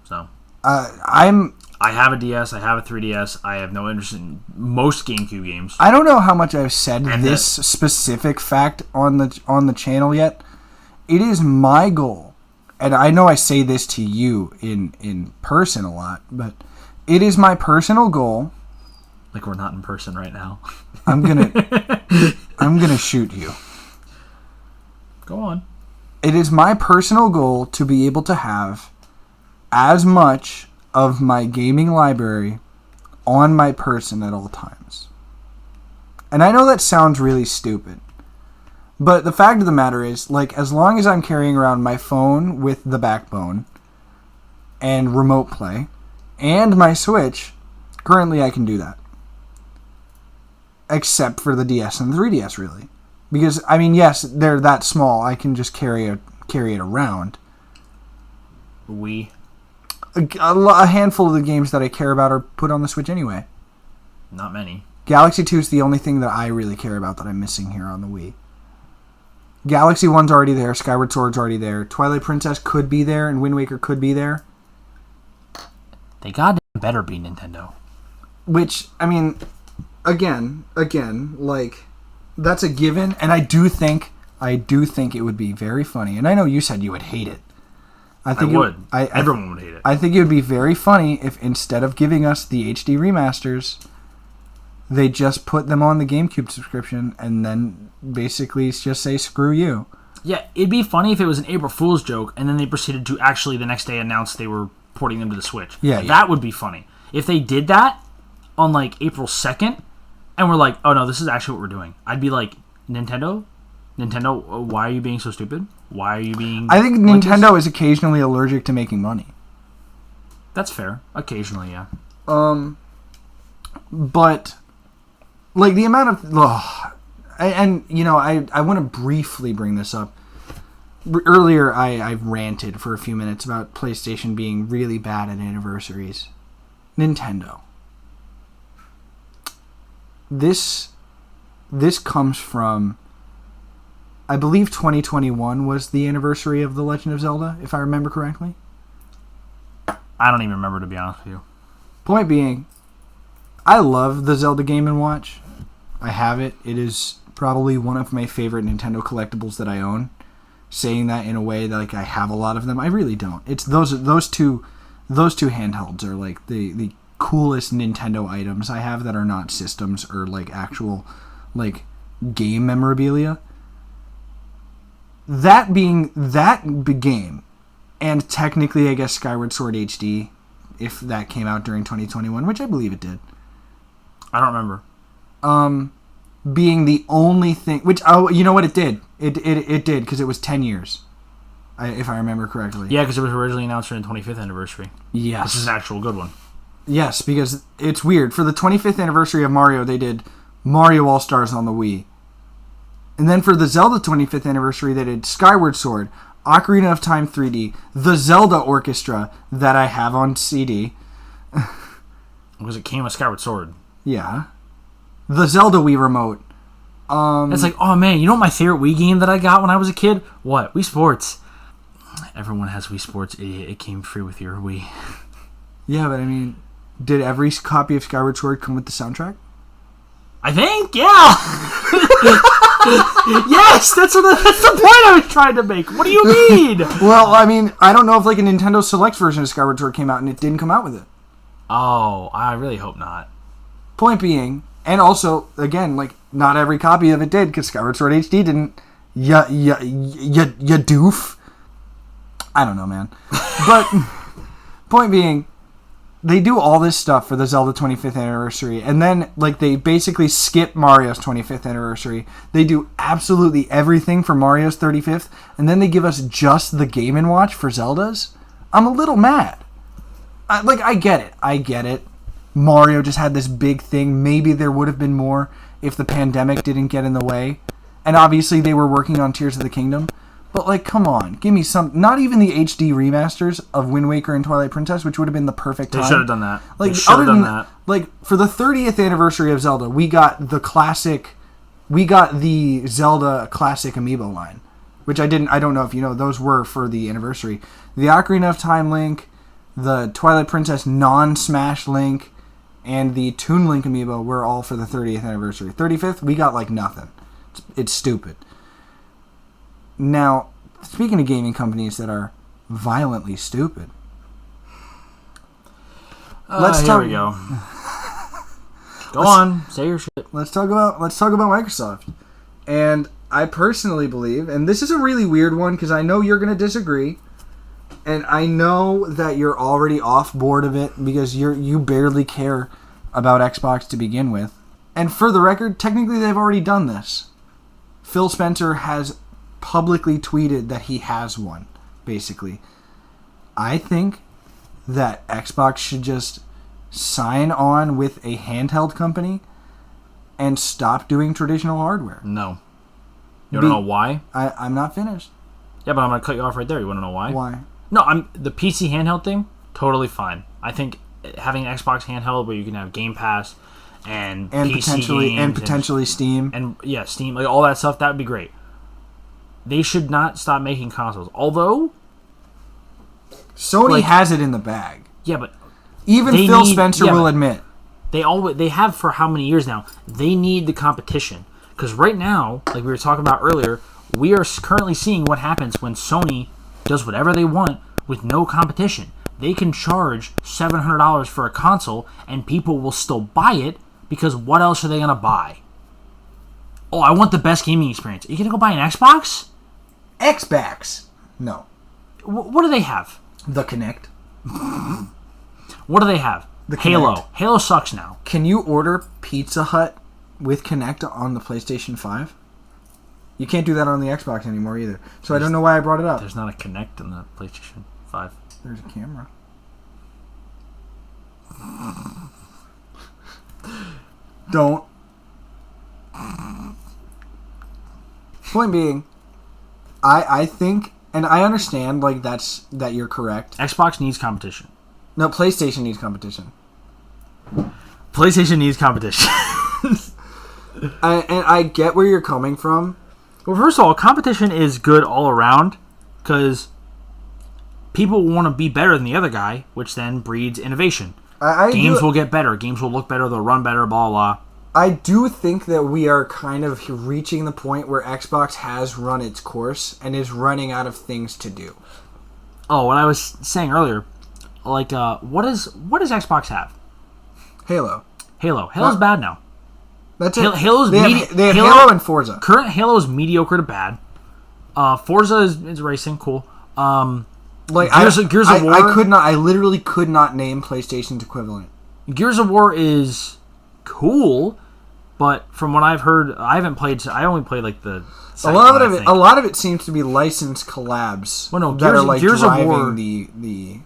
So I have a DS, I have a 3DS, I have no interest in most GameCube games. I don't know how much I've said this specific fact on the channel yet. It is my goal, and I know I say this to you in person a lot, but it is my personal goal... Like we're not in person right now. I'm gonna shoot you. Go on. It is my personal goal to be able to have as much of my gaming library on my person at all times. And I know that sounds really stupid. But the fact of the matter is, as long as I'm carrying around my phone with the backbone and remote play and my Switch, currently I can do that. Except for the DS and the 3DS, really. Because, I mean, yes, they're that small. I can just carry it around. A handful of the games that I care about are put on the Switch anyway. Not many. Galaxy 2 is the only thing that I really care about that I'm missing here on the Wii. Galaxy 1's already there. Skyward Sword's already there. Twilight Princess could be there, and Wind Waker could be there. They goddamn better be Nintendo. Which, I mean, again, like, that's a given, and I do think it would be very funny. And I know you said you would hate it. I would. Everyone would hate it. I think it would be very funny if instead of giving us the HD remasters, they just put them on the GameCube subscription and then basically just say, screw you. Yeah, it'd be funny if it was an April Fool's joke and then they proceeded to actually the next day announce they were porting them to the Switch. Yeah. That would be funny. If they did that on like April 2nd and we're like, oh no, this is actually what we're doing, I'd be like, Nintendo, why are you being so stupid? Why are you being... I think Nintendo is occasionally allergic to making money. That's fair. Occasionally, yeah. But, like, the amount of... I want to briefly bring this up. Earlier, I ranted for a few minutes about PlayStation being really bad at anniversaries. Nintendo. This comes from... I believe 2021 was the anniversary of The Legend of Zelda, if I remember correctly. I don't even remember, to be honest with you. Point being, I love the Zelda Game & Watch. I have it. It is probably one of my favorite Nintendo collectibles that I own. Saying that in a way that like I have a lot of them, I really don't. It's those two handhelds are like the coolest Nintendo items I have that are not systems or like actual like game memorabilia. That being that big game, and technically I guess Skyward Sword HD, if that came out during 2021, which I believe it did. I don't remember. Being the only thing, which, oh, you know what, it did. It did, because it was 10 years, if I remember correctly. Yeah, because it was originally announced during the 25th anniversary. Yes. This is an actual good one. Yes, because it's weird. For the 25th anniversary of Mario, they did Mario All-Stars on the Wii. And then for the Zelda 25th anniversary, they did Skyward Sword, Ocarina of Time 3D, the Zelda Orchestra that I have on CD. Because it came with Skyward Sword. Yeah. The Zelda Wii Remote. It's like, oh man, you know what my favorite Wii game that I got when I was a kid? What? Wii Sports. Everyone has Wii Sports, idiot. It came free with your Wii. Yeah, but I mean, did every copy of Skyward Sword come with the soundtrack? I think, yeah. Yes, that's the point I was trying to make. What do you mean? Well, I mean, I don't know if like a Nintendo Select version of Skyward Sword came out and it didn't come out with it. Oh, I really hope not. Point being, and also, again, like, not every copy of it did, because Skyward Sword HD didn't. Ya doof. I don't know, man. But, point being, they do all this stuff for the Zelda 25th anniversary, and then, like, they basically skip Mario's 25th anniversary. They do absolutely everything for Mario's 35th, and then they give us just the Game & Watch for Zelda's? I'm a little mad. I get it. Mario just had this big thing. Maybe there would have been more if the pandemic didn't get in the way. And obviously they were working on Tears of the Kingdom. But, like, come on. Give me some... Not even the HD remasters of Wind Waker and Twilight Princess, which would have been the perfect time. They should have done that. Like, other than that. Like, for the 30th anniversary of Zelda, we got the classic... We got the Zelda Classic Amiibo line. Which I don't know if you know. Those were for the anniversary. The Ocarina of Time Link, the Twilight Princess non-Smash Link, and the Toon Link Amiibo were all for the 30th anniversary. 35th, we got, like, nothing. It's stupid. Now, speaking of gaming companies that are violently stupid, let's talk. Here we go. Go on, say your shit. Let's talk about Microsoft. And I personally believe, and this is a really weird one because I know you're going to disagree, and I know that you're already off board of it because you barely care about Xbox to begin with. And for the record, technically they've already done this. Phil Spencer has publicly tweeted that he has one, basically. I think that Xbox should just sign on with a handheld company and stop doing traditional hardware. No. You want to know why? I'm not finished. Yeah, but I'm going to cut you off right there. You want to know why? Why? No, the PC handheld thing, totally fine. I think having an Xbox handheld where you can have Game Pass and and PC potentially Steam. and yeah, Steam, like all that stuff. That would be great. They should not stop making consoles. Although Sony has it in the bag. yeah, but Even Phil Spencer will admit. They have for how many years now? They need the competition. Because right now, like we were talking about earlier, we are currently seeing what happens when Sony does whatever they want with no competition. They can charge $700 for a console, and people will still buy it, because what else are they going to buy? Oh, I want the best gaming experience. Are you going to go buy an Xbox? Xbox. No. What do they have? The Kinect. What do they have? The Halo. Kinect. Halo sucks now. Can you order Pizza Hut with Kinect on the PlayStation 5? You can't do that on the Xbox anymore either. So I don't know why I brought it up. There's not a Kinect on the PlayStation 5. There's a camera. Don't. Point being, I think, and I understand, like, that you're correct. Xbox needs competition. No, PlayStation needs competition. PlayStation needs competition. I get where you're coming from. Well, first of all, competition is good all around, because people want to be better than the other guy, which then breeds innovation. Games will get better. Games will look better. They'll run better, blah, blah. I do think that we are kind of reaching the point where Xbox has run its course and is running out of things to do. Oh, what I was saying earlier, like, what does Xbox have? Halo. Halo's bad now. That's it. They have Halo and Forza. Current Halo is mediocre to bad. Forza is racing, cool. Like Gears of War. I literally could not name PlayStation's equivalent. Gears of War is cool, but from what I've heard, I only played like the a lot of it seems to be licensed collabs. Well, no, that are like Gears driving of War, the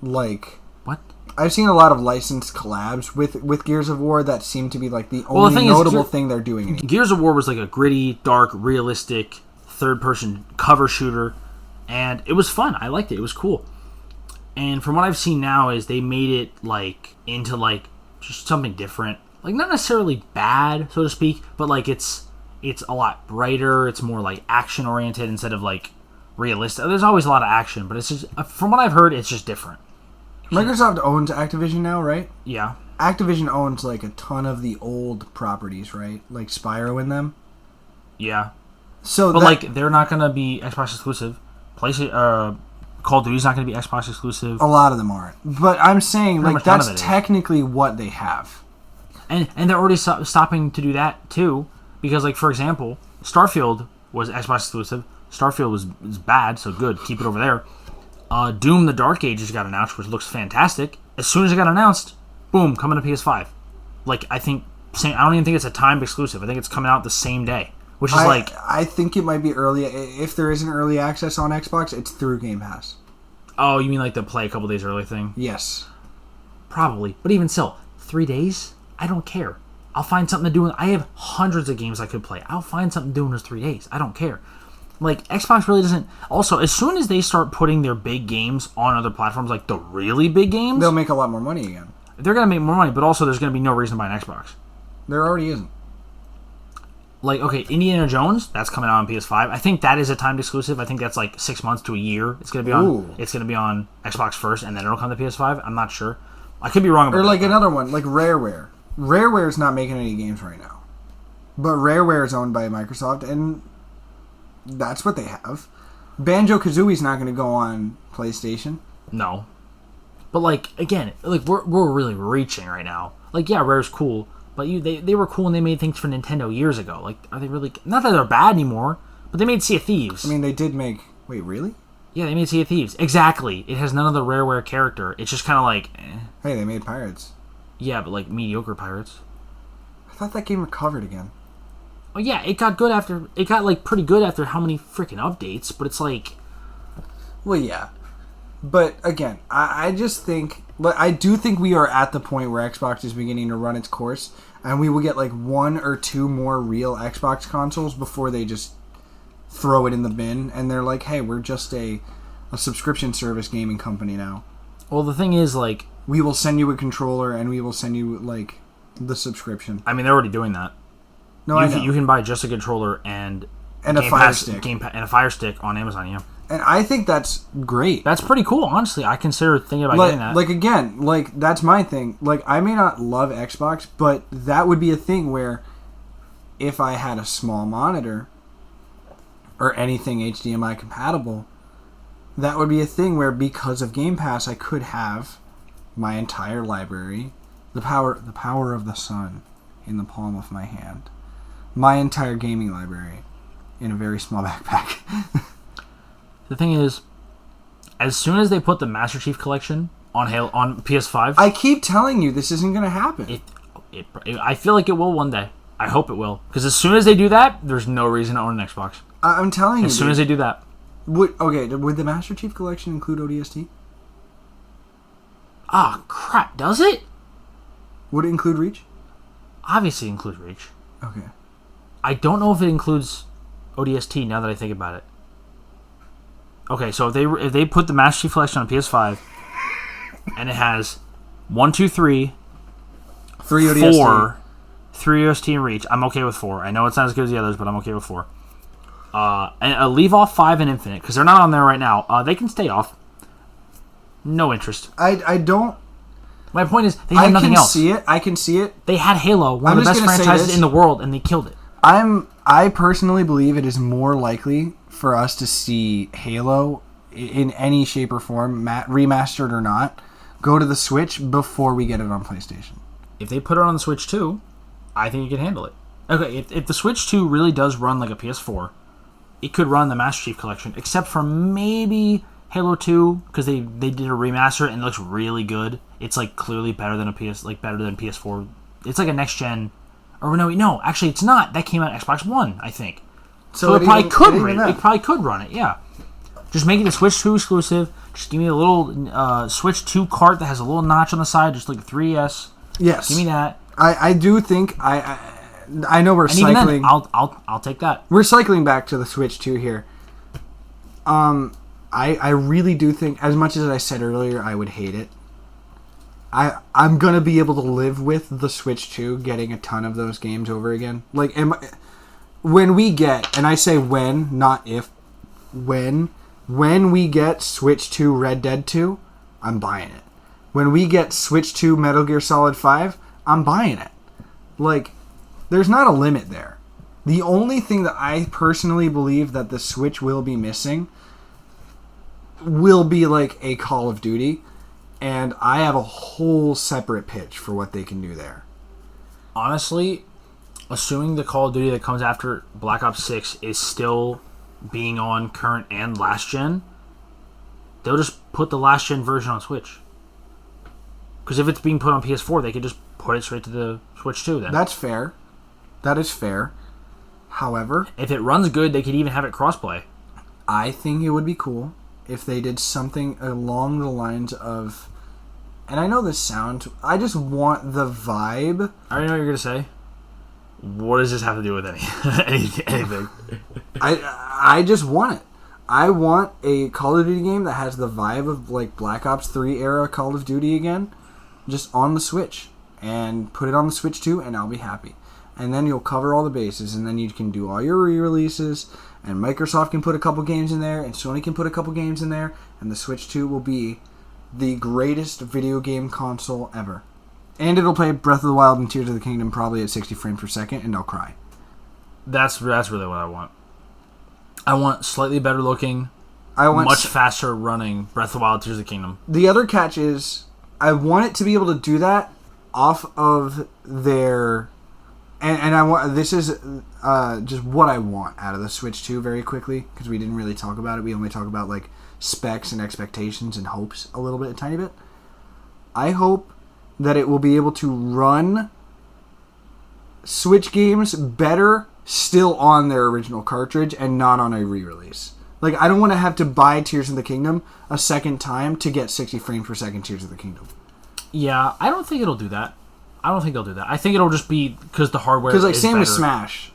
like. What? I've seen a lot of licensed collabs with Gears of War that seem to be like the only notable thing they're doing. Gears of War was like a gritty, dark, realistic third-person cover shooter, and it was fun. I liked it. It was cool. And from what I've seen now is they made it like into like just something different. Like not necessarily bad, so to speak, but like it's a lot brighter. It's more like action-oriented instead of like realistic. There's always a lot of action, but it's just from what I've heard, it's just different. Microsoft owns Activision now, right? Yeah. Activision owns like a ton of the old properties, right? Like Spyro in them. Yeah. So, but like they're not gonna be Xbox exclusive. Call of Duty's not gonna be Xbox exclusive. A lot of them aren't. But I'm saying like that's technically what they have. And they're already stopping to do that too, because like for example, Starfield was Xbox exclusive. Starfield was bad, so good. Keep it over there. Doom: The Dark Ages got announced, which looks fantastic. As soon as it got announced, boom, coming to PS5. Like I don't even think it's a timed exclusive. I think it's coming out the same day, which is I think it might be early. If there is an early access on Xbox, it's through Game Pass. Oh, you mean like the play a couple days early thing? Yes, probably. But even still, 3 days, I don't care. I'll find something to do. I have hundreds of games I could play. I'll find something to do in those 3 days. I don't care. Like, Xbox really doesn't... Also, as soon as they start putting their big games on other platforms, like the really big games... They'll make a lot more money again. They're going to make more money, but also there's going to be no reason to buy an Xbox. There already isn't. Like, okay, Indiana Jones, that's coming out on PS5. I think that is a timed exclusive. I think that's like 6 months to a year. It's going to be on... Ooh. It's going to be on Xbox first, and then it'll come to PS5. I'm not sure. I could be wrong about that. Or like another one, like Rareware. Rareware's not making any games right now. But Rareware is owned by Microsoft, and... that's what they have. Banjo-Kazooie's not going to go on PlayStation. No. But, like, again, like we're really reaching right now. Like, yeah, Rare's cool, but they were cool and they made things for Nintendo years ago. Like, are they really... Not that they're bad anymore, but they made Sea of Thieves. I mean, they did make... Wait, really? Yeah, they made Sea of Thieves. Exactly. It has none of the Rareware character. It's just kind of like... Hey, they made Pirates. Yeah, but, like, mediocre Pirates. I thought that game recovered again. Oh yeah, it got good after... It got, like, pretty good after how many freaking updates, but it's like... Well, yeah. But, again, I just think... I do think we are at the point where Xbox is beginning to run its course, and we will get, like, 1 or 2 more real Xbox consoles before they just throw it in the bin, and they're like, hey, we're just a subscription service gaming company now. Well, the thing is, like... We will send you a controller, and we will send you, like... the subscription. I mean, they're already doing that. No, I know. You can buy just a controller and a Fire Stick. and a Fire Stick on Amazon. Yeah, and I think that's great. that's pretty cool. Honestly, I consider thinking about getting that. Like again, like that's my thing. Like I may not love Xbox, but that would be a thing where if I had a small monitor or anything HDMI compatible, that would be a thing where because of Game Pass, I could have my entire library, the power of the sun in the palm of my hand, my entire gaming library in a very small backpack. The thing is, as soon as they put the Master Chief Collection on PS5, I keep telling you this isn't going to happen. I feel like it will one day. I hope it will, because as soon as they do that, there's no reason to own an Xbox. I'm telling you. As soon as they do that. Would the Master Chief Collection include ODST? Ah, crap. Does it? Would it include Reach? Obviously includes Reach. Okay. I don't know if it includes ODST now that I think about it. Okay, so if they put the Master Chief Collection on PS5 and it has 1, 2, 3, 3 ODST. 4, 3 ODST and Reach, I'm okay with 4. I know it's not as good as the others, but I'm okay with 4. And leave off 5 and Infinite, because they're not on there right now. They can stay off. No interest. I don't... My point is, they have nothing else. I can see it. They had Halo, one of the best franchises in the world, and they killed it. I personally believe it is more likely for us to see Halo in any shape or form, remastered or not, go to the Switch before we get it on PlayStation. If they put it on the Switch 2, I think you can handle it. Okay, if the Switch 2 really does run like a PS4, it could run the Master Chief Collection, except for maybe Halo 2, because they did a remaster and it looks really good. It's like clearly better than better than PS4. It's like a next gen, or no, actually it's not. That came out Xbox One, I think. So it probably could run it. Yeah, just make it a Switch 2 exclusive. Just give me a little Switch 2 cart that has a little notch on the side, just like a 3DS. Yes, give me that. I do think I know we're cycling. Even then, I'll take that. We're cycling back to the Switch 2 here. I really do think, as much as I said earlier, I would hate it. I'm gonna be able to live with the Switch 2 getting a ton of those games over again. Like, when we get, and I say when, not if, when we get Switch 2 Red Dead 2, I'm buying it. When we get Switch 2 Metal Gear Solid 5, I'm buying it. Like, there's not a limit there. The only thing that I personally believe that the Switch will be missing will be like a Call of Duty, and I have a whole separate pitch for what they can do there. Honestly, assuming the Call of Duty that comes after Black Ops 6 is still being on current and last gen, they'll just put the last gen version on Switch. Because if it's being put on PS4, they could just put it straight to the Switch 2 then. That's fair. That is fair. However, if it runs good, they could even have it crossplay. I think it would be cool if they did something along the lines of, and I know this sounds, I just want the vibe. I already know what you're going to say. What does this have to do with anything? I just want it. I want a Call of Duty game that has the vibe of like Black Ops 3 era Call of Duty again, just on the Switch, and put it on the Switch 2, and I'll be happy. And then you'll cover all the bases, and then you can do all your re-releases, and Microsoft can put a couple games in there, and Sony can put a couple games in there, and the Switch 2 will be the greatest video game console ever. And it'll play Breath of the Wild and Tears of the Kingdom probably at 60 frames per second, and I'll cry. That's really what I want. I want slightly better looking, much faster running Breath of the Wild, Tears of the Kingdom. The other catch is, I want it to be able to do that off of their... And I want, this is just what I want out of the Switch 2 very quickly, because we didn't really talk about it. We only talk about like specs and expectations and hopes a little bit, a tiny bit. I hope that it will be able to run Switch games better still on their original cartridge and not on a re-release. Like, I don't want to have to buy Tears of the Kingdom a second time to get 60 frames per second Tears of the Kingdom. Yeah, I don't think it'll do that. I think it'll just be because the hardware. Because like is same better. with Smash.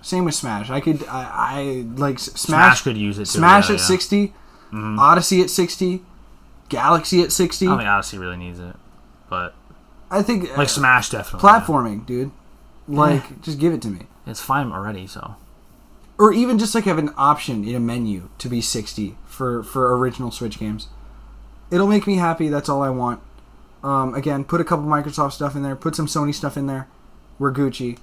I like Smash could use it too. Smash at 60, Odyssey at 60, Galaxy at 60. I don't think Odyssey really needs it, but I think like Smash definitely. Platforming, dude. Like, just give it to me. It's fine already, so. Or even just like have an option in a menu to be 60 for original Switch games. It'll make me happy. That's all I want. Again, put a couple Microsoft stuff in there. Put some Sony stuff in there. We're Gucci.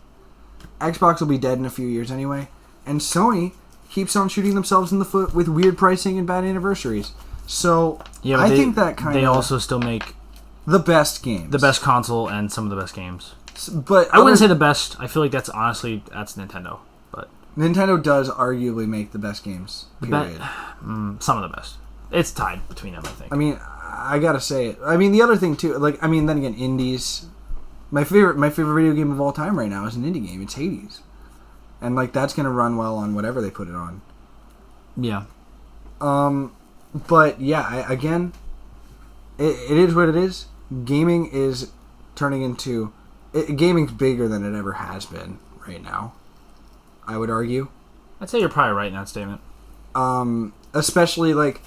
Xbox will be dead in a few years anyway. And Sony keeps on shooting themselves in the foot with weird pricing and bad anniversaries. So, yeah, I think that kind of... They also still make... the best games. The best console and some of the best games. But I wouldn't say the best. I feel like that's Nintendo. But Nintendo does arguably make the best games, period. Some of the best. It's tied between them, I think. I mean, I gotta say it. I mean, the other thing too, like, I mean, then again, indies. My favorite video game of all time right now is an indie game. It's Hades, and like that's gonna run well on whatever they put it on. Yeah. But yeah, again, it is what it is. Gaming is turning into gaming's bigger than it ever has been right now. I would argue. I'd say you're probably right in that statement. Especially like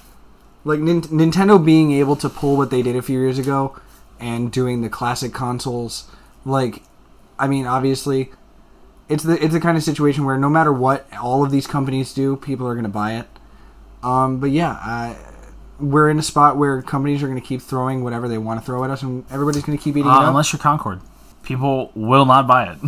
Nintendo being able to pull what they did a few years ago and doing the classic consoles. Like, I mean, obviously, it's the kind of situation where no matter what all of these companies do, people are going to buy it. But yeah, we're in a spot where companies are going to keep throwing whatever they want to throw at us, and everybody's going to keep eating it up. Unless you're Concord. People will not buy it.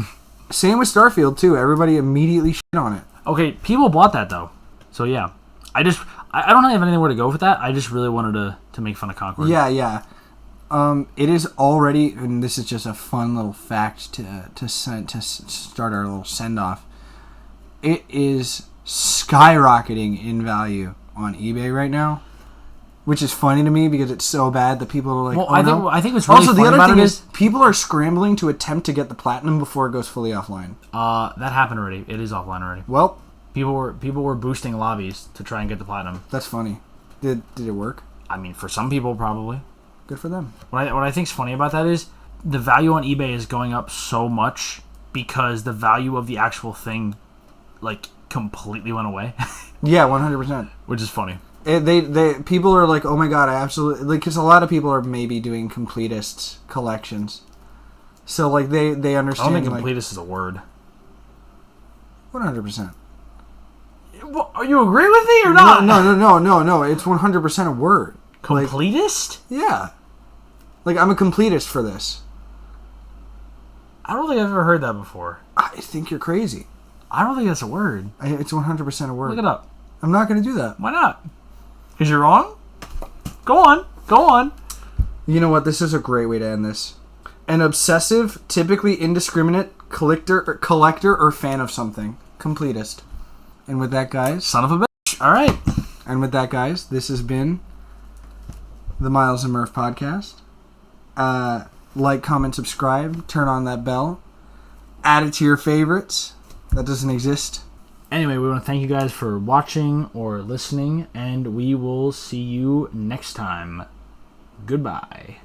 Same with Starfield, too. Everybody immediately shit on it. Okay, people bought that, though. So, yeah. I don't have anywhere to go with that. I just really wanted to make fun of Concord. Yeah. It is already, and this is just a fun little fact to start our little send-off. It is skyrocketing in value on eBay right now, which is funny to me because it's so bad that people are like, well, oh, I think what's really also, funny the other about thing it is people are scrambling to attempt to get the platinum before it goes fully offline. That happened already. It is offline already. Well, people were boosting lobbies to try and get the platinum. That's funny. Did it work? I mean, for some people, probably. Good for them. What I think's funny about that is the value on eBay is going up so much because the value of the actual thing, like, completely went away. Yeah, 100%. Which is funny. They people are like, oh my god, I absolutely, like, because a lot of people are maybe doing completist collections, so like they understand. I don't think completist is a word. 100%. Are you agree with me or not? No. It's 100% a word. Completist? Like, yeah. Like, I'm a completist for this. I don't think I've ever heard that before. I think you're crazy. I don't think that's a word. It's 100% a word. Look it up. I'm not going to do that. Why not? Because you're wrong? Go on. You know what? This is a great way to end this. An obsessive, typically indiscriminate collector or fan of something. Completist. And with that, guys... Son of a bitch. All right. And with that, guys, this has been the Myles and Murph podcast. Like, comment, subscribe. Turn on that bell. Add it to your favorites. That doesn't exist. Anyway, we want to thank you guys for watching or listening, and we will see you next time. Goodbye.